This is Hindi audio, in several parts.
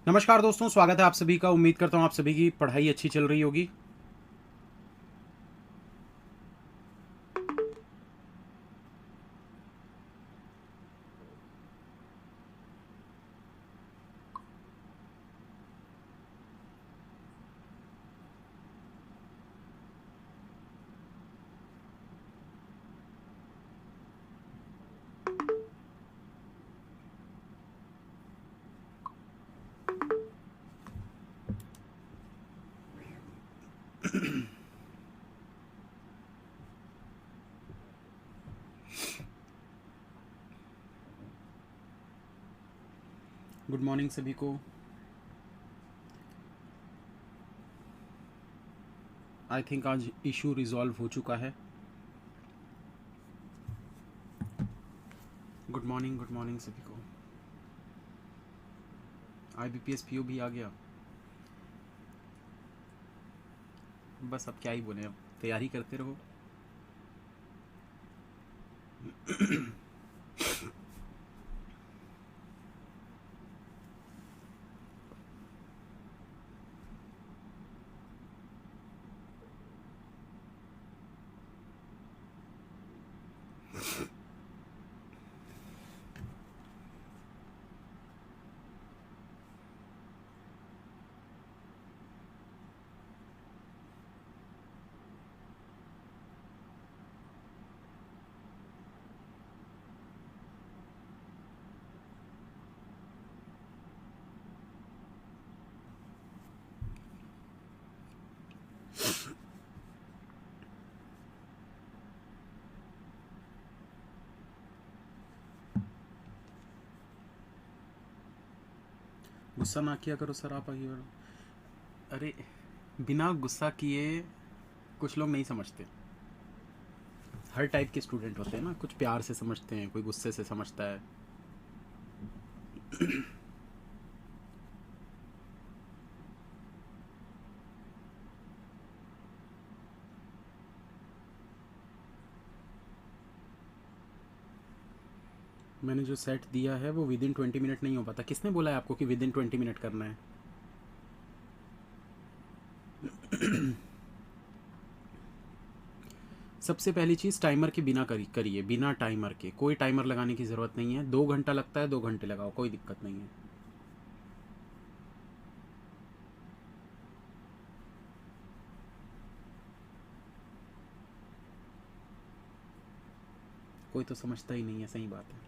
नमस्कार दोस्तों, स्वागत है आप सभी का। उम्मीद करता हूँ आप सभी की पढ़ाई अच्छी चल रही होगी। गुड मॉर्निंग सभी को। आई थिंक आज इशू रिजॉल्व हो चुका है। गुड मॉर्निंग सभी को। IBPS PO भी आ गया। बस अब क्या ही बोले, अब तैयारी करते रहो। गुस्सा ना किया करो सर, आप आइए। अरे, बिना गुस्सा किए कुछ लोग नहीं समझते। हर टाइप के स्टूडेंट होते हैं ना, कुछ प्यार से समझते हैं, कोई गुस्से से समझता है। मैंने जो सेट दिया है वो विद इन 20 मिनट नहीं हो पाता। किसने बोला है आपको कि विद इन 20 मिनट करना है? सबसे पहली चीज़, टाइमर के बिना करिए। बिना टाइमर के, कोई टाइमर लगाने की ज़रूरत नहीं है। 2 घंटा लगता है, 2 घंटे लगाओ, कोई दिक्कत नहीं है। कोई तो समझता ही नहीं है, सही बात है।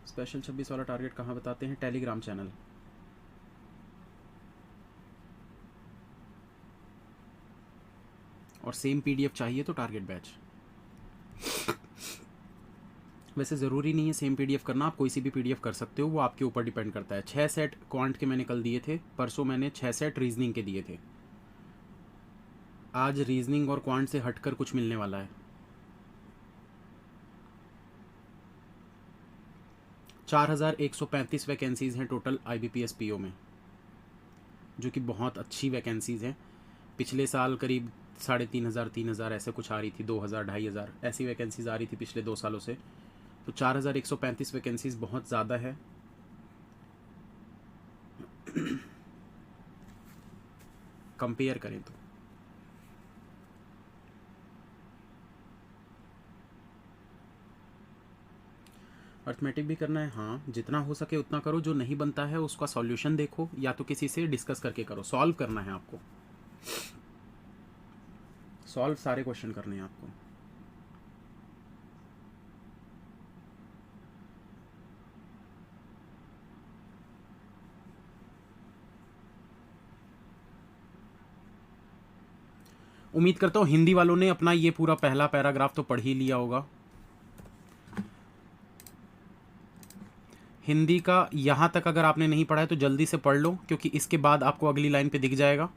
स्पेशल 26 वाला टारगेट कहाँ बताते हैं? Telegram channel. और सेम PDF चाहिए तो टारगेट बैच। वैसे ज़रूरी नहीं है सेम PDF करना, आप कोई सी भी PDF कर सकते हो, वो आपके ऊपर डिपेंड करता है। 6 सेट क्वांट के मैंने कल दिए थे, परसों मैंने 6 सेट रीजनिंग के दिए थे। आज रीजनिंग और क्वांट से हटकर कुछ मिलने वाला है। 4135 वैकेंसीज़ हैं टोटल IBPS PO में, जो कि बहुत अच्छी वैकेंसीज़ हैं। पिछले साल करीब 3500 3000 ऐसे कुछ आ रही थी, 2000 2500 ऐसी वैकेंसीज आ रही थी पिछले 2 सालों से। तो 4135 वैकेंसीज बहुत ज़्यादा है। कंपेयर करें तो अर्थमेटिक भी करना है। हाँ, जितना हो सके उतना करो। जो नहीं बनता है उसका सॉल्यूशन देखो, या तो किसी से डिस्कस करके करो। सॉल्व करना है आपको, सॉल्व सारे क्वेश्चन करने हैं आपको। उम्मीद करता हूँ हिंदी वालों ने अपना ये पूरा पहला पैराग्राफ तो पढ़ ही लिया होगा। हिंदी का यहाँ तक अगर आपने नहीं पढ़ा है तो जल्दी से पढ़ लो, क्योंकि इसके बाद आपको अगली लाइन पे दिख जाएगा,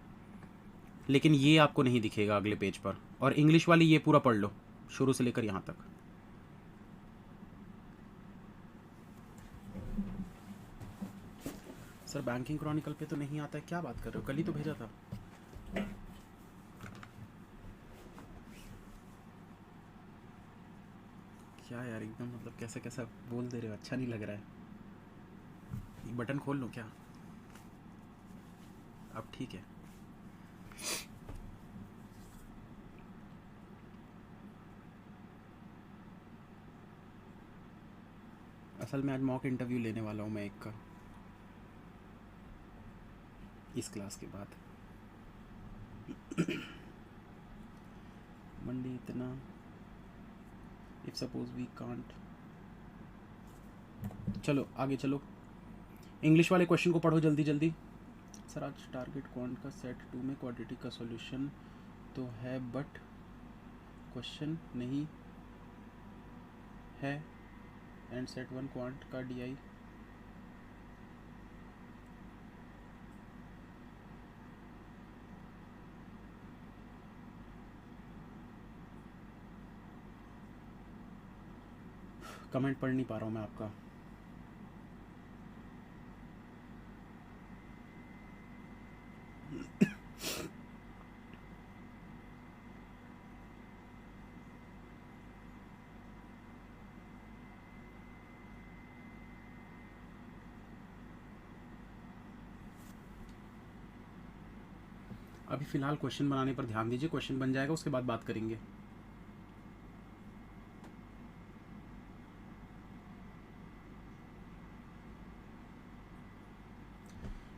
लेकिन ये आपको नहीं दिखेगा अगले पेज पर। और इंग्लिश वाली ये पूरा पढ़ लो, शुरू से लेकर यहाँ तक। सर बैंकिंग क्रॉनिकल पे तो नहीं आता है, क्या बात कर रहे हो, कल ही तो भेजा था। क्या यार एकदम मतलब कैसा कैसा बोल दे रहे हो, अच्छा नहीं लग रहा है। बटन खोल लूँ क्या? अब ठीक है। असल में आज मॉक इंटरव्यू लेने वाला हूँ मैं एक का, इस क्लास के बाद। मंडे इतना, इफ सपोज वी कांट, चलो आगे चलो। इंग्लिश वाले क्वेश्चन को पढ़ो जल्दी जल्दी। सर आज टारगेट क्वांट का सेट 2 में क्वाड्रेटिक का सॉल्यूशन तो है बट क्वेश्चन नहीं है, एंड सेट 1 क्वांट का डी कमेंट पढ़ नहीं पा रहा हूँ मैं आपका। अभी फ़िलहाल क्वेश्चन बनाने पर ध्यान दीजिए, क्वेश्चन बन जाएगा उसके बाद बात करेंगे।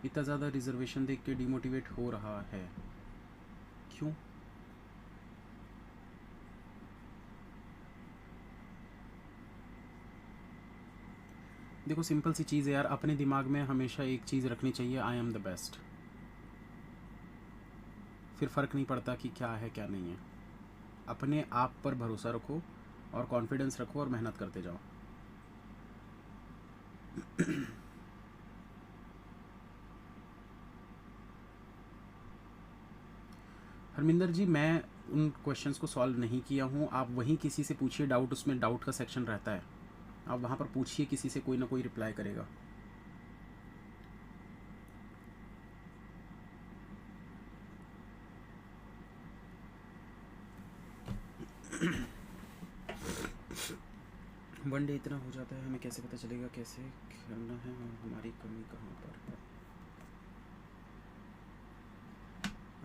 इतना ज़्यादा रिजर्वेशन देख के डिमोटिवेट हो रहा है, क्यों? देखो सिंपल सी चीज़ है यार, अपने दिमाग में हमेशा एक चीज़ रखनी चाहिए, आई एम द बेस्ट। फिर फ़र्क नहीं पड़ता कि क्या है क्या नहीं है। अपने आप पर भरोसा रखो और कॉन्फिडेंस रखो और मेहनत करते जाओ। हरमिंदर जी, मैं उन क्वेश्चंस को सॉल्व नहीं किया हूँ, आप वहीं किसी से पूछिए डाउट, उसमें डाउट का सेक्शन रहता है, आप वहाँ पर पूछिए, किसी से कोई ना कोई रिप्लाई करेगा। वन डे इतना हो जाता है, हमें कैसे पता चलेगा कैसे करना है और हमारी कमी कहाँ पर है?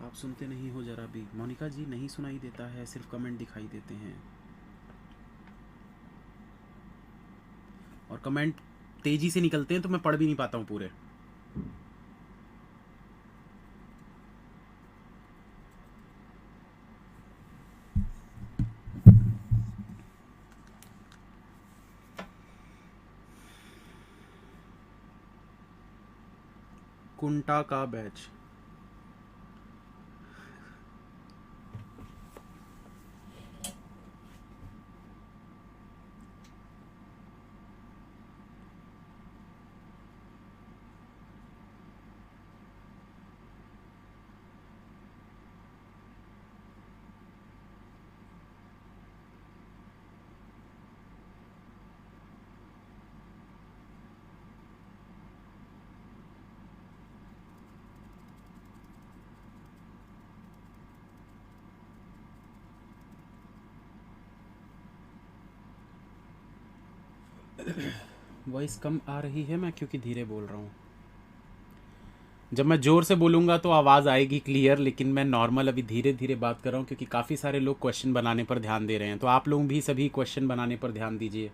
आप सुनते नहीं हो जरा भी। मोनिका जी नहीं सुनाई देता है, सिर्फ कमेंट दिखाई देते हैं, और कमेंट तेज़ी से निकलते हैं तो मैं पढ़ भी नहीं पाता हूँ पूरे। कुंटा का बैच, वॉइस कम आ रही है, मैं क्योंकि धीरे बोल रहा हूँ। जब मैं ज़ोर से बोलूँगा तो आवाज़ आएगी क्लियर, लेकिन मैं नॉर्मल अभी धीरे धीरे बात कर रहा हूँ क्योंकि काफ़ी सारे लोग क्वेश्चन बनाने पर ध्यान दे रहे हैं, तो आप लोग भी सभी क्वेश्चन बनाने पर ध्यान दीजिए।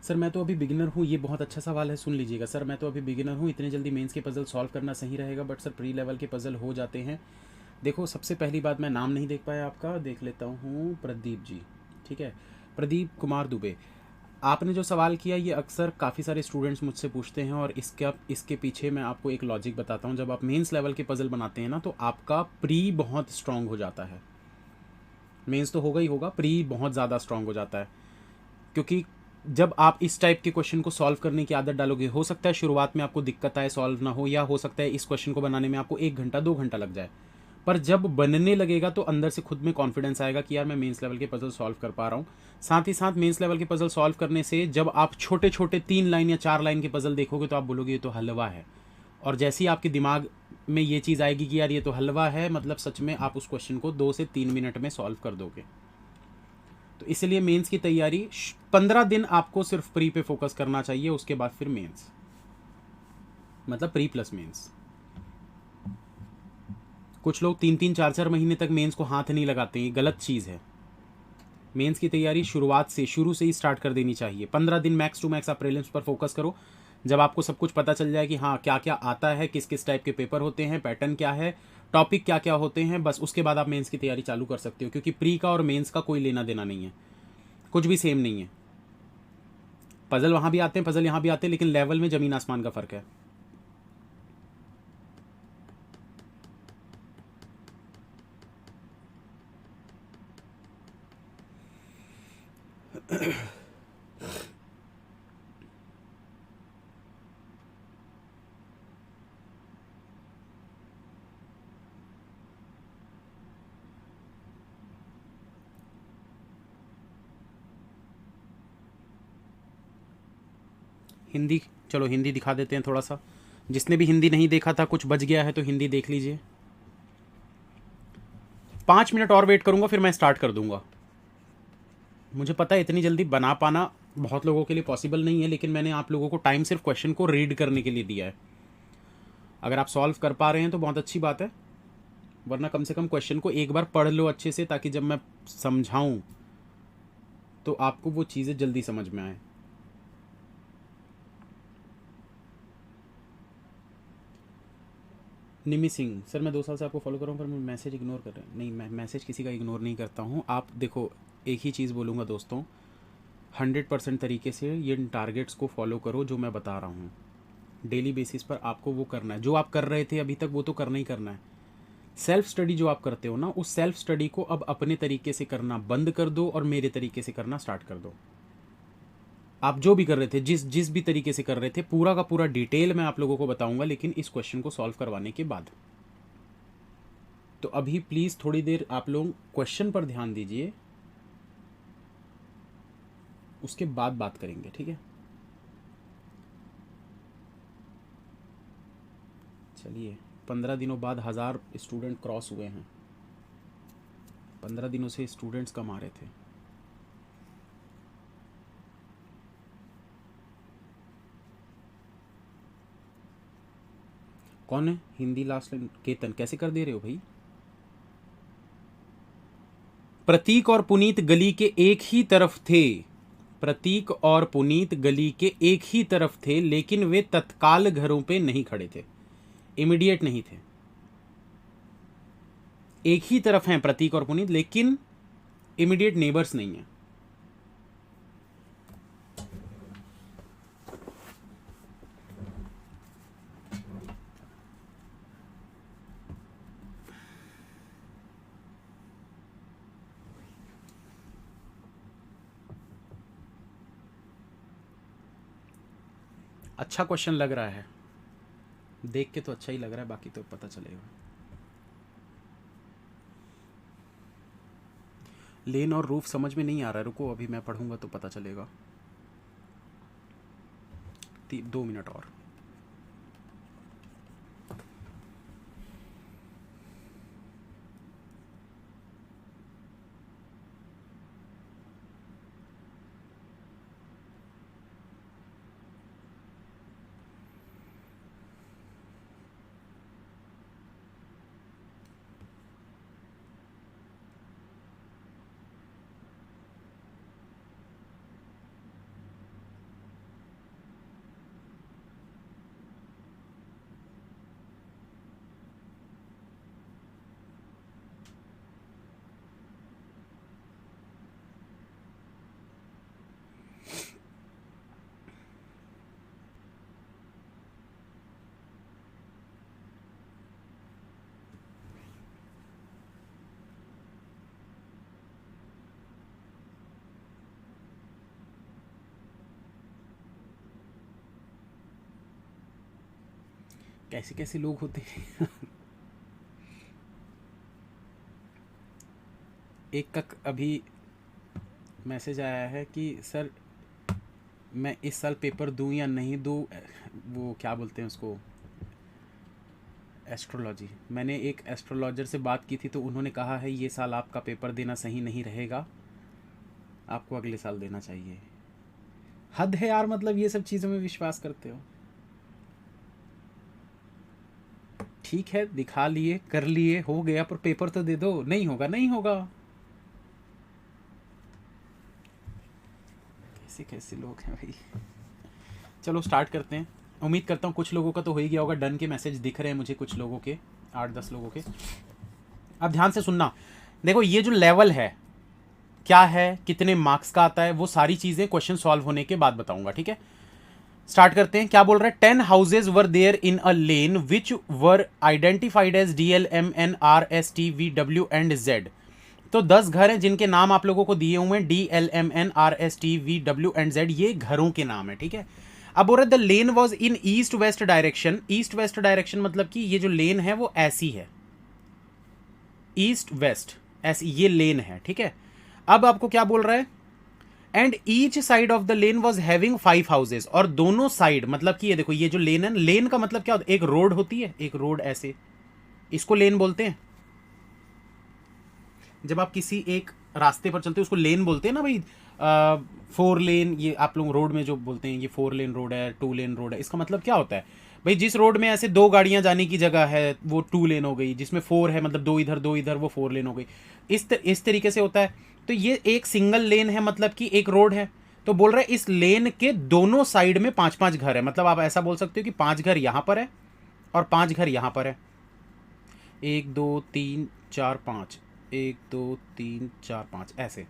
सर मैं तो अभी बिगिनर हूँ, ये बहुत अच्छा सवाल है, सुन लीजिएगा सर। मैं तो अभी बिगिनर हूँ, इतने जल्दी मेंस के पज़ल सॉल्व करना सही रहेगा, बट सर प्री लेवल के पज़ल हो जाते हैं। देखो सबसे पहली बात, मैं नाम नहीं देख पाया आपका, देख लेता हूँ, प्रदीप जी, ठीक है, प्रदीप कुमार दुबे। आपने जो सवाल किया ये अक्सर काफ़ी सारे स्टूडेंट्स मुझसे पूछते हैं, और इसके पीछे मैं आपको एक लॉजिक बताता हूँ। जब आप मेंस लेवल के पज़ल बनाते हैं ना, तो आपका प्री बहुत स्ट्रांग हो जाता है। मेंस तो होगा ही होगा, प्री बहुत ज़्यादा स्ट्रांग हो जाता है, क्योंकि जब आप इस टाइप के क्वेश्चन को सॉल्व करने की आदत डालोगे, हो सकता है शुरुआत में आपको दिक्कत आए, सॉल्व ना हो, या हो सकता है इस क्वेश्चन को बनाने में आपको 1 घंटा 2 घंटा लग जाए, पर जब बनने लगेगा तो अंदर से खुद में कॉन्फिडेंस आएगा कि यार मैं मेंस लेवल के पजल सॉल्व कर पा रहा हूँ। साथ ही साथ मेंस लेवल के पजल सॉल्व करने से जब आप छोटे छोटे 3 लाइन या 4 लाइन के पजल देखोगे तो आप बोलोगे ये तो हलवा है, और जैसे ही आपके दिमाग में ये चीज़ आएगी कि यार ये तो हलवा है, मतलब सच में आप उस क्वेश्चन को 2 से 3 मिनट में सॉल्व कर दोगे। तो इसलिए मेंस की तैयारी 15 दिन आपको सिर्फ प्री पे फोकस करना चाहिए, उसके बाद फिर मेंस, मतलब प्री प्लस मेंस। कुछ लोग 3 3 4 4 महीने तक मेंस को हाथ नहीं लगाते, ये गलत चीज़ है। मेंस की तैयारी शुरू से ही स्टार्ट कर देनी चाहिए। 15 दिन मैक्स टू मैक्स आप प्रीलिम्स पर फोकस करो। जब आपको सब कुछ पता चल जाए कि हाँ क्या क्या आता है, किस किस टाइप के पेपर होते हैं, पैटर्न क्या है, टॉपिक क्या क्या होते हैं, बस उसके बाद आप मेंस की तैयारी चालू कर सकते हो, क्योंकि प्री का और मेंस का कोई लेना देना नहीं है, कुछ भी सेम नहीं है। पजल वहाँ भी आते हैं, पजल यहाँ भी आते हैं, लेकिन लेवल में ज़मीन आसमान का फ़र्क है। हिंदी, चलो हिंदी दिखा देते हैं थोड़ा सा। जिसने भी हिंदी नहीं देखा था, कुछ बच गया है तो हिंदी देख लीजिए। 5 मिनट और वेट करूंगा, फिर मैं स्टार्ट कर दूंगा। मुझे पता है इतनी जल्दी बना पाना बहुत लोगों के लिए पॉसिबल नहीं है, लेकिन मैंने आप लोगों को टाइम सिर्फ क्वेश्चन को रीड करने के लिए दिया है। अगर आप सॉल्व कर पा रहे हैं तो बहुत अच्छी बात है, वरना कम से कम क्वेश्चन को एक बार पढ़ लो अच्छे से, ताकि जब मैं समझाऊं तो आपको वो चीज़ें जल्दी समझ में आए। निमी सिंह, सर मैं 2 साल से आपको फॉलो कर रहा हूँ पर मैं मैसेज इग्नोर कर रहे हैं। नहीं, मैं मैसेज किसी का इग्नोर नहीं करता हूँ। आप देखो, एक ही चीज़ बोलूँगा दोस्तों, 100% तरीके से ये टारगेट्स को फॉलो करो जो मैं बता रहा हूँ। डेली बेसिस पर आपको वो करना है जो आप कर रहे थे अभी तक, वो तो करना ही करना है। सेल्फ स्टडी जो आप करते हो ना, उस सेल्फ स्टडी को अब अपने तरीके से करना बंद कर दो और मेरे तरीके से करना स्टार्ट कर दो। आप जो भी कर रहे थे, जिस जिस भी तरीके से कर रहे थे, पूरा का पूरा डिटेल मैं आप लोगों को बताऊंगा, लेकिन इस क्वेश्चन को सॉल्व करवाने के बाद। तो अभी प्लीज़ थोड़ी देर आप लोग क्वेश्चन पर ध्यान दीजिए, उसके बाद बात करेंगे, ठीक है? चलिए, 15 दिनों बाद 1000 स्टूडेंट क्रॉस हुए हैं। 15 दिनों से स्टूडेंट्स कम आ रहे थे। कौन है हिंदी लास्ट लाइन? केतन, कैसे कर दे रहे हो भाई? प्रतीक और पुनीत गली के एक ही तरफ थे। प्रतीक और पुनीत गली के एक ही तरफ थे, लेकिन वे तत्काल घरों पे नहीं खड़े थे, इमीडिएट नहीं थे। एक ही तरफ हैं प्रतीक और पुनीत, लेकिन इमीडिएट नेबर्स नहीं है। अच्छा क्वेश्चन लग रहा है, देख के तो अच्छा ही लग रहा है, बाकी तो पता चलेगा। लेन और रूफ समझ में नहीं आ रहा है, रुको अभी मैं पढ़ूंगा तो पता चलेगा। 2 मिनट और। कैसे कैसे लोग होते हैं। एक का अभी मैसेज आया है कि सर मैं इस साल पेपर दूं या नहीं दूं, वो क्या बोलते हैं उसको, एस्ट्रोलॉजी। मैंने एक एस्ट्रोलॉजर से बात की थी तो उन्होंने कहा है ये साल आपका पेपर देना सही नहीं रहेगा, आपको अगले साल देना चाहिए। हद है यार, मतलब ये सब चीज़ों में विश्वास करते हो। ठीक है, दिखा लिए, कर लिए, हो गया, पर पेपर तो दे दो। नहीं होगा, नहीं होगा। कैसे कैसे लोग हैं भाई। चलो स्टार्ट करते हैं। उम्मीद करता हूँ कुछ लोगों का तो हो ही गया होगा। डन के मैसेज दिख रहे हैं मुझे, कुछ लोगों के, 8-10 लोगों के। अब ध्यान से सुनना। देखो ये जो लेवल है क्या है, कितने मार्क्स का आता है, वो सारी चीज़ें क्वेश्चन सॉल्व होने के बाद बताऊंगा, ठीक है। स्टार्ट करते हैं। क्या बोल रहा है, 10 houses were there in a lane which were identified as DLMN RSTVW and Z। तो 10 घर हैं जिनके नाम आप लोगों को दिए हुए हैं, DLMN RSTVW एंड Z, ये घरों के नाम है, ठीक है। अब बोल रहे the lane was in east west direction. East west direction मतलब कि ये जो लेन है वो ऐसी है, ईस्ट वेस्ट ऐसी ये लेन है, ठीक है। अब आपको क्या बोल रहा है, and each side of the lane was having 5 houses. और दोनों साइड मतलब कि ये देखो, ये जो लेन है, लेन का मतलब क्या होता है, एक रोड होती है, एक रोड ऐसे, इसको लेन बोलते हैं। जब आप किसी एक रास्ते पर चलते हो उसको लेन बोलते हैं ना भाई। 4 लेन, ये आप लोग रोड में जो बोलते हैं, ये 4 लेन रोड है, 2 लेन रोड है, इसका मतलब क्या होता है भाई, जिस रोड में ऐसे 2 गाड़ियां जाने की जगह है वो 2 लेन हो गई, जिसमें 4 है मतलब 2 इधर 2 इधर, वो 4 लेन हो गई। इस तरीके से होता है। तो ये एक सिंगल लेन है, मतलब कि एक रोड है। तो बोल रहे हैं इस लेन के दोनों साइड में 5-5 घर है। मतलब आप ऐसा बोल सकते हो कि 5 घर यहां पर है और 5 घर यहां पर है। 1 2 3 4 5, 1 2 3 4 5 ऐसे।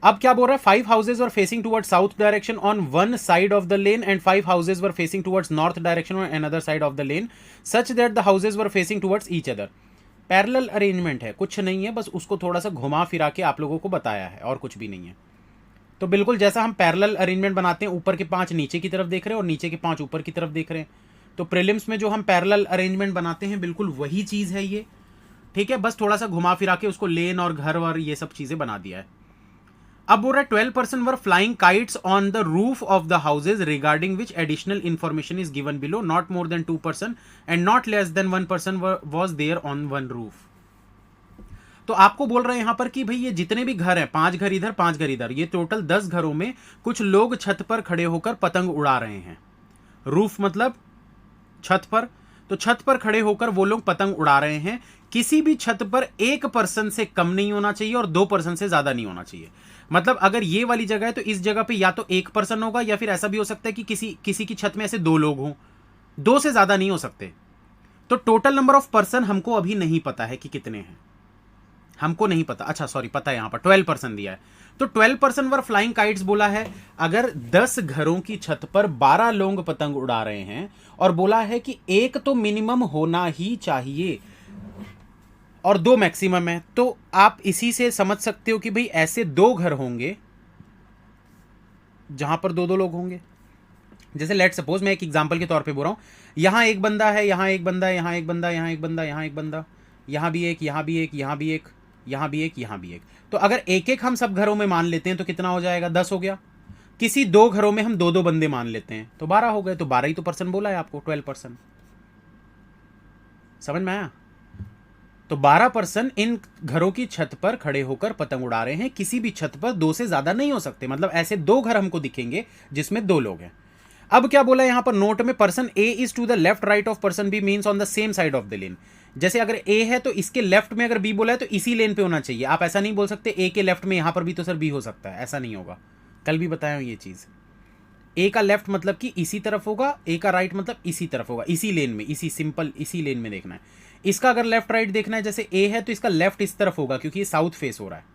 अब क्या बोल रहा है, 5 houses were facing towards south direction on one side of the lane and 5 houses were facing towards north direction on another side of the lane such that the houses were facing towards each other. Parallel arrangement है, कुछ नहीं है, बस उसको थोड़ा सा घुमा फिरा के आप लोगों को बताया है, और कुछ भी नहीं है। तो बिल्कुल जैसा हम पैरेलल अरेंजमेंट बनाते हैं, ऊपर के 5 नीचे की तरफ देख रहे हैं और नीचे के 5 ऊपर की तरफ देख रहे हैं। तो प्रीलिम्स में जो हम पैरेलल अरेंजमेंट बनाते हैं बिल्कुल वही चीज़ है ये, ठीक है। बस थोड़ा सा घुमा फिरा के उसको लेन और घर और ये सब चीज़ें बना दिया है। अब बोल रहा है 12% were flying kites on the roof of the houses regarding which additional information is given below, not more than 2% and not less than 1% was there on one roof. तो आपको बोल रहे हैं यहां पर कि भाई ये जितने भी घर हैं, 5 घर इधर 5 घर इधर, ये टोटल 10 घरों में कुछ लोग छत पर खड़े होकर पतंग उड़ा रहे हैं। रूफ मतलब छत पर, तो छत पर खड़े होकर वो लोग पतंग उड़ा रहे हैं। किसी भी छत पर 1% से कम नहीं होना चाहिए और 2% से ज्यादा नहीं होना चाहिए। मतलब अगर ये वाली जगह है तो इस जगह पे या तो 1% होगा, या फिर ऐसा भी हो सकता है कि किसी की छत में ऐसे 2 लोग हों, 2 से ज्यादा नहीं हो सकते। तो टोटल नंबर ऑफ पर्सन हमको अभी नहीं पता है कि कितने हैं, हमको नहीं पता। अच्छा सॉरी, पता है, यहां पर 12% दिया है। तो 12% वर फ्लाइंग काइट्स बोला है। अगर 10 घरों की छत पर 12 लोग पतंग उड़ा रहे हैं और बोला है कि एक तो मिनिमम होना ही चाहिए और 2 मैक्सिमम है, तो आप इसी से समझ सकते हो कि भाई ऐसे 2 घर होंगे जहां पर 2-2 लोग होंगे। जैसे लेट सपोज, मैं एक एग्जांपल के तौर पे बोल रहा हूं, यहां एक बंदा है, यहां एक बंदा, यहां एक बंदा, यहां एक बंदा, यहां एक बंदा, यहां भी एक, यहां भी एक, यहां भी एक, यहां भी एक, यहां भी एक। तो अगर एक एक हम सब घरों में मान लेते हैं तो कितना हो जाएगा, 10 हो गया। किसी 2 घरों में हम 2-2 बंदे मान लेते हैं तो 12 हो गए। तो 12 ही तो परसेंट बोला है आपको, 12%। समझ में आया? तो 12% इन घरों की छत पर खड़े होकर पतंग उड़ा रहे हैं। किसी भी छत पर 2 से ज्यादा नहीं हो सकते। मतलब ऐसे 2 घर हमको दिखेंगे जिसमें 2 लोग हैं। अब क्या बोला यहां पर नोट में, person A is to the left right of person B means on the same side of the lane. जैसे अगर ए है तो इसके लेफ्ट में अगर बी बोला है तो इसी लेन पे होना चाहिए। आप ऐसा नहीं बोल सकते ए के लेफ्ट में यहां पर भी तो सर बी हो सकता है, ऐसा नहीं होगा। कल भी बताया हूं ये चीज। ए का लेफ्ट मतलब कि इसी तरफ होगा, ए का राइट मतलब इसी तरफ होगा, इसी लेन में, इसी सिंपल इसी लेन में देखना है। इसका अगर लेफ्ट राइट देखना है, जैसे ए है तो इसका लेफ्ट इस तरफ होगा क्योंकि ये साउथ फेस हो रहा है,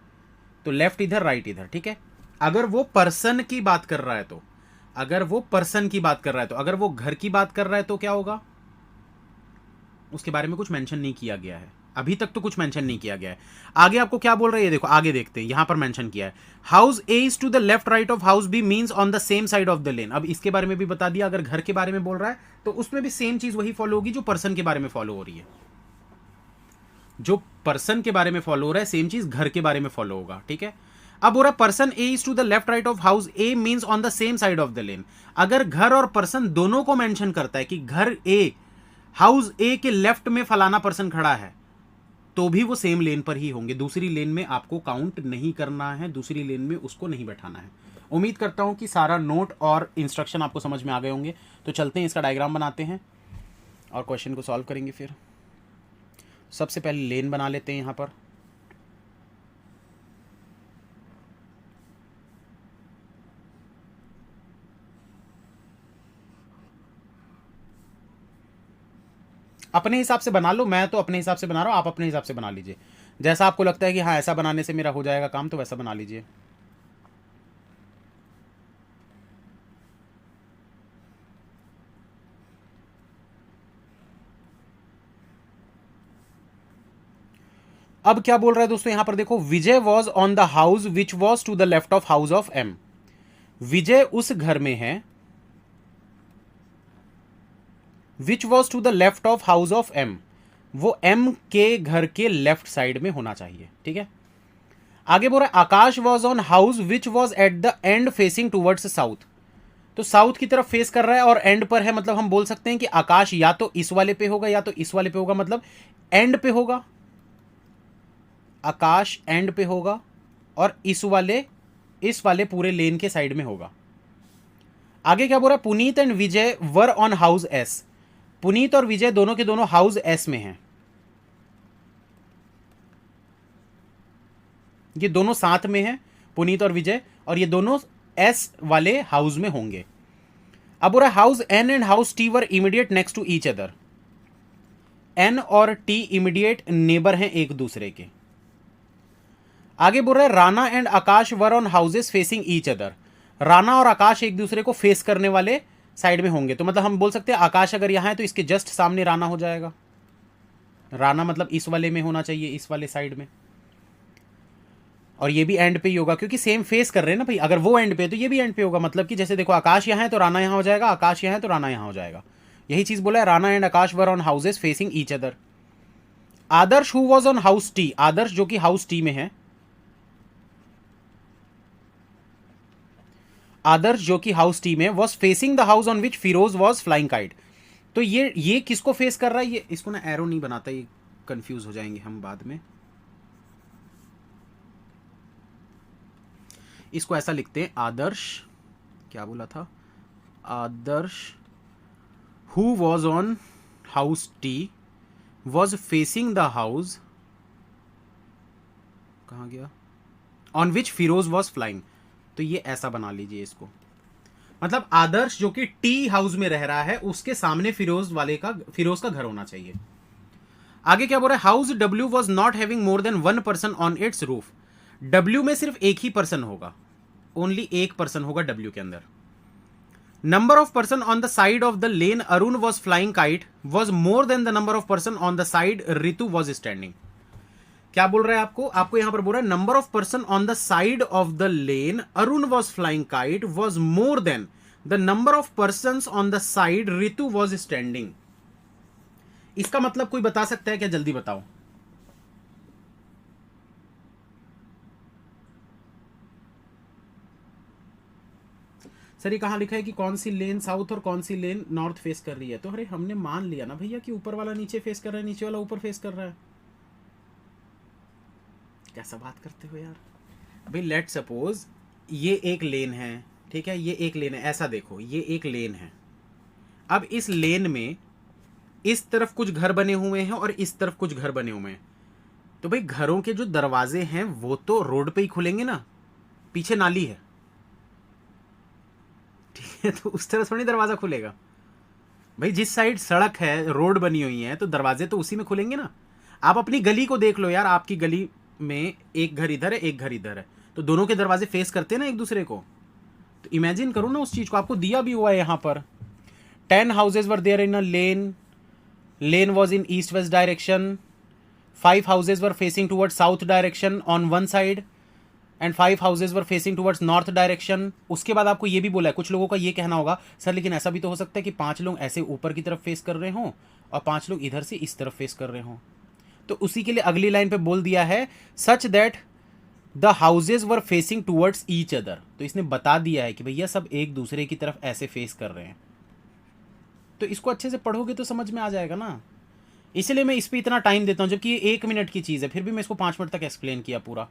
तो लेफ्ट इधर राइट इधर, ठीक है। अगर वो पर्सन की बात कर रहा है तो, अगर वो पर्सन की बात कर रहा है तो, अगर वो घर की बात कर रहा है तो क्या होगा, उसके बारे में कुछ मेंशन नहीं किया गया है। अभी तक तो कुछ मेंशन नहीं किया गया है। आगे आपको क्या बोल रहा है ये देखो, आगे देखते हैं, यहां पर मेंशन किया है house A is to the left right of house B means on the same side of the lane. अब इसके बारे में भी बता दिया, अगर घर के बारे में बोल रहा है तो उसमें भी सेम चीज वही फॉलो होगी जो पर्सन के बारे में फॉलो हो रही है। जो पर्सन के बारे में फॉलो हो रहा है सेम चीज घर के बारे में फॉलो होगा, ठीक है। अब हो रहा है person A is to the left right of house A means on the same side of the lane. अगर घर और पर्सन दोनों को मेंशन करता है कि घर ए हाउस ए के लेफ्ट में फलाना पर्सन खड़ा है, तो भी वो सेम लेन पर ही होंगे। दूसरी लेन में आपको काउंट नहीं करना है, दूसरी लेन में उसको नहीं बैठाना है। उम्मीद करता हूं कि सारा नोट और इंस्ट्रक्शन आपको समझ में आ गए होंगे। तो चलते हैं, इसका डायग्राम बनाते हैं और क्वेश्चन को सॉल्व करेंगे। फिर सबसे पहले लेन बना लेते हैं यहां पर। अपने हिसाब से बना लो, मैं तो अपने हिसाब से बना रहा हूं, आप अपने हिसाब से बना लीजिए। जैसा आपको लगता है कि हाँ ऐसा बनाने से मेरा हो जाएगा काम, तो वैसा बना लीजिए। अब क्या बोल रहा है दोस्तों यहां पर देखो, Vijay was on the house which was to the left of house of M. Vijay उस घर में है which was to the left of house of M, वो एम के घर के लेफ्ट साइड में होना चाहिए, ठीक है। आगे बोल रहा है Akash was on house which was at the end facing towards south. तो साउथ की तरफ फेस कर रहा है और एंड पर है, मतलब हम बोल सकते हैं कि आकाश या तो इस वाले पे होगा या तो इस वाले पे होगा, मतलब एंड पे होगा। आकाश एंड पे होगा और इस वाले पूरे लेन के साइड में होगा। आगे क्या बोल रहा है Puneet and Vijay were on house S. Puneet और विजय दोनों के दोनों हाउस एस में हैं। ये दोनों साथ में हैं, पुनीत और विजय, और ये दोनों एस वाले हाउस में होंगे। अब बोल रहा है house N and house T were immediate next to each other. N और टी इमीडिएट नेबर हैं एक दूसरे के। आगे बोल रहा है Rana and Akash were on houses facing each other. Rana और आकाश एक दूसरे को फेस करने वाले साइड में होंगे। तो मतलब हम बोल सकते हैं आकाश अगर यहां है तो इसके जस्ट सामने राणा हो जाएगा। राणा मतलब इस वाले में होना चाहिए, इस वाले साइड में, और ये भी एंड पे ही होगा क्योंकि सेम फेस कर रहे हैं ना भाई। अगर वो एंड पे है तो ये भी एंड पे होगा, मतलब कि जैसे देखो आकाश यहां है तो राणा यहां हो जाएगा, आकाश यहां है तो राणा यहां हो जाएगा। यही चीज बोला है, Rana and Akash were on houses facing each other. Adarsh who was on house T, Adarsh जो कि हाउस टी में है, आदर्श जो कि हाउस टी में was facing the house on which Firoz was flying kite. तो ये किसको फेस कर रहा है, ये इसको ना एरो नहीं बनाता, ये कंफ्यूज हो जाएंगे हम बाद में। इसको ऐसा लिखते हैं, आदर्श क्या बोला था, Adarsh who was on house T was facing the house, कहां गया, on which Firoz was flying. तो ये ऐसा बना लीजिए इसको, मतलब आदर्श जो कि टी हाउस में रह रहा है उसके सामने फिरोज का घर होना चाहिए। आगे क्या बोल रहा है house W was not having more than one person on it's roof. W में सिर्फ एक ही पर्सन होगा, ओनली एक पर्सन होगा डब्ल्यू के अंदर। Number of person on the side of the lane Arun was flying kite was more than the number of person on the side Ritu was standing. क्या बोल रहा है आपको यहां पर बोल रहा है number of person on the side of the lane Arun was flying kite was more than the number of person on the side Ritu was standing. इसका मतलब कोई बता सकता है क्या, जल्दी बताओ। सर ये कहां लिखा है कि कौन सी लेन साउथ और कौन सी लेन नॉर्थ फेस कर रही है। तो अरे हमने मान लिया ना भैया कि ऊपर वाला नीचे फेस कर रहा है, नीचे वाला ऊपर फेस कर रहा है। कैसा बात करते हो यार भाई। लेट सपोज ये एक लेन है, ठीक है, ये एक लेन है, ऐसा देखो ये एक लेन है। अब इस लेन में इस तरफ कुछ घर बने हुए हैं और इस तरफ कुछ घर बने हुए हैं। तो भाई घरों के जो दरवाजे हैं वो तो रोड पे ही खुलेंगे ना, पीछे नाली है, ठीक है, तो उस तरह थोड़ी दरवाजा खुलेगा भाई। जिस साइड सड़क है, रोड बनी हुई है, तो दरवाजे तो उसी में खुलेंगे ना। आप अपनी गली को देख लो यार, आपकी गली में एक घर इधर है एक घर इधर है, तो दोनों के दरवाजे फेस करते हैं ना एक दूसरे को। तो इमेजिन करो ना उस चीज को, आपको दिया भी हुआ है यहां पर 10 houses were there in a lane, lane was in east west direction, 5 houses were facing towards south direction on one side and 5 houses were facing towards north direction. उसके बाद आपको ये भी बोला है, कुछ लोगों का ये कहना होगा सर लेकिन ऐसा भी तो हो सकता है कि 5 लोग ऐसे ऊपर की तरफ फेस कर रहे हों और 5 लोग इधर से इस तरफ फेस कर रहे हों. तो उसी के लिए अगली लाइन पे बोल दिया है such that the houses were facing towards each other. तो इसने बता दिया है कि भैया सब एक दूसरे की तरफ ऐसे फेस कर रहे हैं. तो इसको अच्छे से पढ़ोगे तो समझ में आ जाएगा ना. इसलिए मैं इस पर इतना टाइम देता हूँ, जबकि ये 1 मिनट की चीज़ है, फिर भी मैं इसको 5 मिनट तक एक्सप्लेन किया पूरा.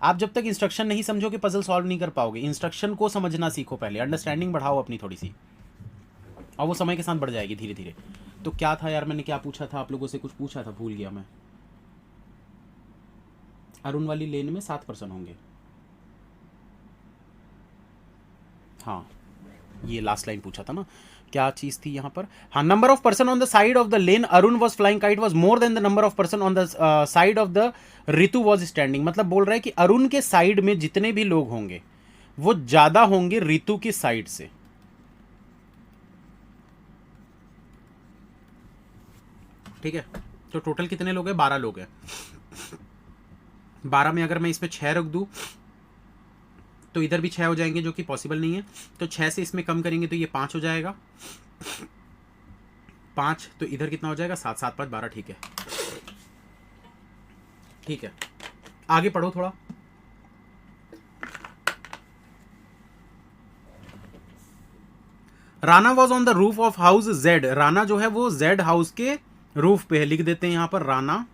आप जब तक इंस्ट्रक्शन नहीं समझोगे पजल सॉल्व नहीं कर पाओगे. इंस्ट्रक्शन को समझना सीखो पहले, अंडरस्टैंडिंग बढ़ाओ अपनी थोड़ी सी, और वो समय के साथ बढ़ जाएगी धीरे धीरे. तो क्या था यार, मैंने क्या पूछा था आप लोगों से, कुछ पूछा था भूल गया मैं. अरुण वाली लेन में 7 पर्सन होंगे. हाँ ये लास्ट लाइन पूछा था ना, क्या चीज थी यहाँ पर. हाँ, number of person on the side of the lane Arun was flying kite was more than the number of person on the side of the Ritu was standing. मतलब बोल रहा है कि अरुण के साइड में जितने भी लोग होंगे वो ज्यादा होंगे ऋतु की साइड से. ठीक है, तो टोटल कितने लोग हैं, 12 लोग हैं. 12 में अगर मैं इसमें 6 रख दूं तो इधर भी 6 हो जाएंगे, जो कि पॉसिबल नहीं है. तो 6 से इसमें कम करेंगे तो ये 5 हो जाएगा. 5 तो इधर कितना हो जाएगा, 7, 7, 5, 12. ठीक है, ठीक है, आगे पढ़ो थोड़ा. Rana was on the roof of house Z. Rana जो है वो जेड हाउस के रूफ पे है, लिख देते हैं यहां पर, राना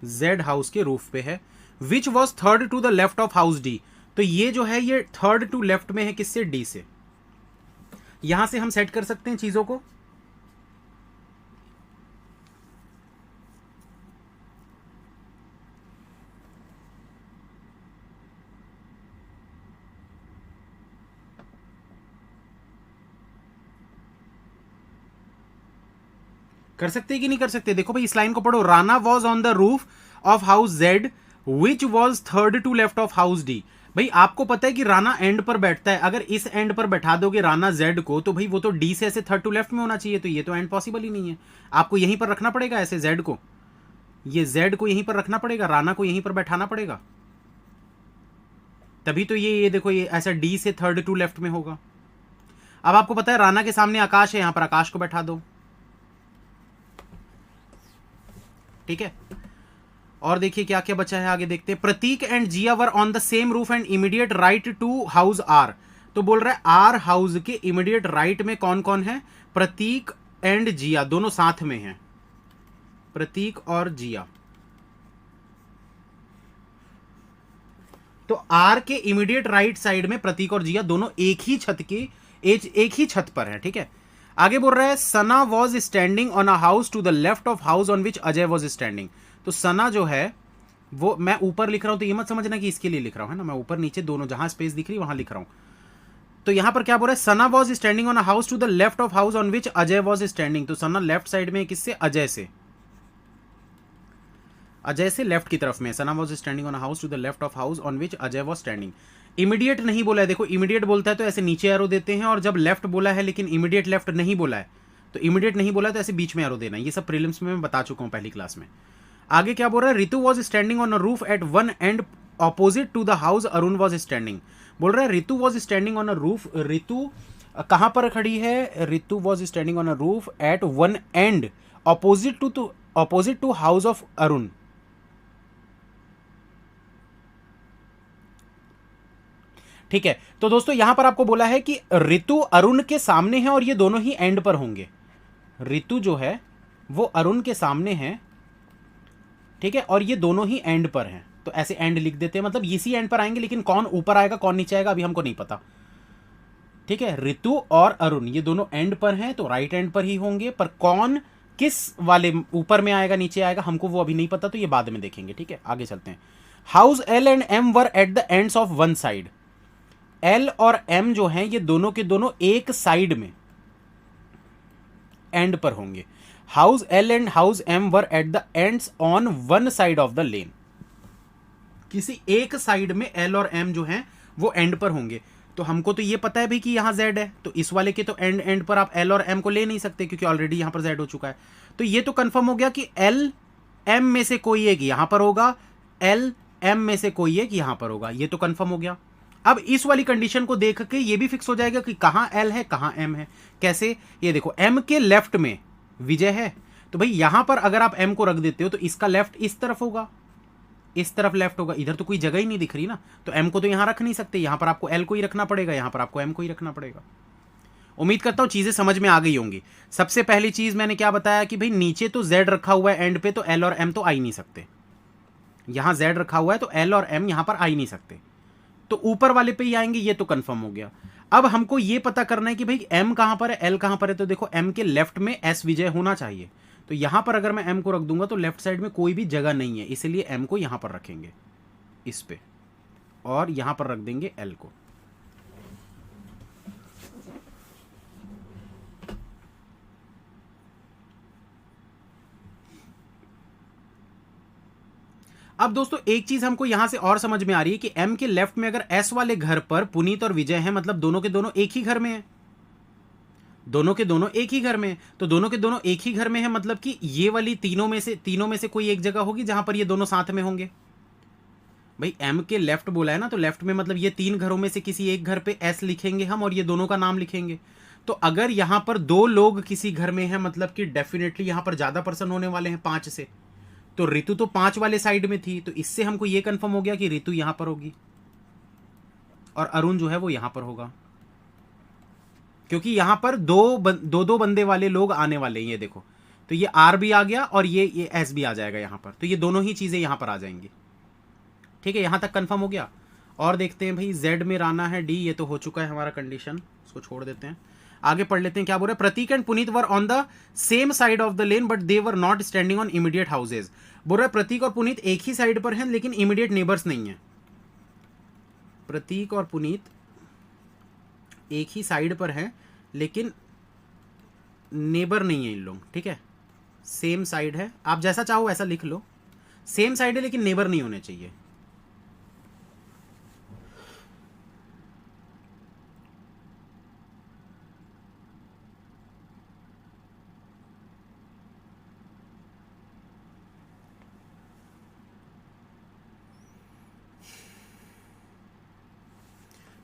जेड हाउस के रूफ पे है. Which was third to the left of house D. तो ये जो है ये थर्ड टू लेफ्ट में है, किससे, डी से. यहां से हम सेट कर सकते हैं चीजों को. कर सकते हैं कि नहीं कर सकते. देखो भाई इस लाइन को पढ़ो. Rana was on the roof of house Z which was third to left of house D. भाई आपको पता है कि राना एंड पर बैठता है, अगर इस एंड पर बैठा दोगे राना जेड को तो भाई वो तो डी से ऐसे थर्ड टू लेफ्ट में होना चाहिए. तो ये तो एंड पॉसिबल ही नहीं है. आपको यहीं पर रखना पड़ेगा ऐसे जेड को, ये जेड को यहीं पर रखना पड़ेगा, राना को यहीं पर बैठाना पड़ेगा, तभी तो ये देखो ये ऐसा डी से थर्ड टू लेफ्ट में होगा. अब आपको पता है राना के सामने आकाश है, यहां पर आकाश को बैठा दो. ठीक है, और देखिए क्या क्या बचा है, आगे देखते हैं. Prateek and Jiya were on the same roof and immediate right to house R. तो बोल रहा है आर हाउस के इमीडिएट राइट में कौन कौन है, प्रतीक एंड जिया दोनों साथ में हैं. प्रतीक और जिया. तो आर के इमीडिएट राइट साइड में प्रतीक और जिया दोनों एक ही छत पर है. ठीक है, आगे बोल रहा है Sana was standing on a house to the left of house on which Ajay was standing. तो सना जो है वो मैं ऊपर लिख रहा हूं, तो ये मत समझना कि इसके लिए लिख रहा हूं, है ना, मैं ऊपर नीचे दोनों जहां स्पेस दिख रही है वहां लिख रहा हूं. तो यहां पर क्या बोल रहा है, Sana was standing on a house to the left of house on which Ajay was standing. तो सना लेफ्ट साइड में, किससे, अजय से. अजय से लेफ्ट की तरफ में. Sana was standing on a house to the left of house on which Ajay was standing. Immediate नहीं बोला है. देखो इमीडिएट बोलता है तो ऐसे नीचे एरो देते हैं, और जब लेफ्ट बोला है लेकिन इमीडिएट लेफ्ट नहीं बोला है तो इमीडिएट नहीं बोला तो ऐसे बीच में एरो देना. ये सब प्रीलिम्स में मैं बता चुका हूं पहली क्लास में. आगे क्या बोल रहा है, Ritu was standing on a roof at one end opposite to the house Arun was standing. बोल रहा है Ritu was standing on a roof. Ritu कहां पर खड़ी है, Ritu was standing on a roof at one end opposite to house of Arun. ठीक है, तो दोस्तों यहां पर आपको बोला है कि ऋतु अरुण के सामने है और ये दोनों ही एंड पर होंगे. ऋतु जो है वो अरुण के सामने है, ठीक है, और ये दोनों ही एंड पर हैं. तो ऐसे एंड लिख देते हैं, मतलब इसी एंड पर आएंगे, लेकिन कौन ऊपर आएगा कौन नीचे आएगा अभी हमको नहीं पता. ठीक है, ऋतु और अरुण ये दोनों एंड पर हैं तो राइट एंड पर ही होंगे, पर कौन किस वाले ऊपर में आएगा नीचे आएगा हमको वो अभी नहीं पता, तो ये बाद में देखेंगे. ठीक है, आगे चलते हैं. House L and M were at the ends of one side. L और एम जो हैं ये दोनों के दोनों एक साइड में एंड पर होंगे. House L and house M were at the ends on one side of the lane. किसी एक साइड में एल और एम जो हैं वो एंड पर होंगे. तो हमको तो ये पता है भाई कि यहां जेड है, तो इस वाले के तो एंड पर आप एल और एम को ले नहीं सकते क्योंकि ऑलरेडी यहां पर जेड हो चुका है. तो ये तो कंफर्म हो गया कि एल एम में से कोई एक यहां पर होगा, एल एम में से कोई एक यहां पर होगा। ये तो कंफर्म हो गया। अब इस वाली कंडीशन को देख के ये भी फिक्स हो जाएगा कि कहां एल है कहां एम है। कैसे? ये देखो, एम के लेफ्ट में विजय है, तो भाई यहां पर अगर आप एम को रख देते हो तो इसका लेफ्ट इस तरफ होगा, इस तरफ लेफ्ट होगा। इधर तो कोई जगह ही नहीं दिख रही ना, तो एम को तो यहां रख नहीं सकते, यहां पर आपको एल को ही रखना पड़ेगा, यहां पर आपको एम को ही रखना पड़ेगा। उम्मीद करता हूं चीजें समझ में आ गई होंगी। सबसे पहली चीज मैंने क्या बताया कि भाई नीचे तो जेड रखा हुआ है एंड पे, तो एल और एम तो आ ही नहीं सकते। यहां जेड रखा हुआ है तो एल और एम यहां पर आ ही नहीं सकते, तो ऊपर वाले पे ही आएंगे। ये तो कंफर्म हो गया। अब हमको ये पता करना है कि भाई एम कहां पर है, एल कहां पर है। तो देखो, एम के लेफ्ट में एस विजय होना चाहिए, तो यहां पर अगर मैं एम को रख दूंगा तो लेफ्ट साइड में कोई भी जगह नहीं है, इसलिए एम को यहां पर रखेंगे इस पे, और यहां पर रख देंगे एल को। अब दोस्तों एक चीज हमको यहां से और समझ में आ रही है कि एम के लेफ्ट में अगर एस वाले घर पर पुनीत और विजय हैं, मतलब दोनों के दोनों एक ही घर में है, दोनों के दोनों एक ही घर में है। तो दोनों के दोनों एक ही घर में है, मतलब कि ये वाली तीनों में से कोई एक जगह होगी जहां पर ये दोनों साथ में होंगे। भाई एम के लेफ्ट बोला है ना, तो लेफ्ट में मतलब ये तीन घरों में से किसी एक घर पे एस लिखेंगे हम, और ये दोनों का नाम लिखेंगे। तो अगर यहां पर दो लोग किसी घर में हैं, मतलब कि डेफिनेटली यहां पर ज्यादा पर्सन होने वाले हैं 5 से। तो ऋतु तो 5 वाले साइड में थी, तो इससे हमको ये कंफर्म हो गया कि ऋतु यहां पर होगी और अरुण जो है वो यहां पर होगा, क्योंकि यहां पर दो बंदे वाले लोग आने वाले हैं। ये देखो, तो ये आर भी आ गया और ये एस भी आ जाएगा यहां पर, तो ये दोनों ही चीजें यहां पर आ जाएंगी। ठीक है, यहां तक कंफर्म हो गया। और देखते हैं भाई, जेड में राना है, डी ये तो हो चुका है हमारा कंडीशन, इसको छोड़ देते हैं। आगे पढ़ लेते हैं क्या बोल रहे हैं। Prateek and Puneet were on the same side of the lane but they were not standing on immediate houses. बोल रहा है प्रतीक और पुनीत एक ही साइड पर हैं लेकिन इमीडिएट नेबर्स नहीं है। प्रतीक और पुनीत एक ही साइड पर हैं लेकिन नेबर नहीं है इन लोग। ठीक है, सेम साइड है, आप जैसा चाहो ऐसा लिख लो, सेम साइड है लेकिन नेबर नहीं होने चाहिए।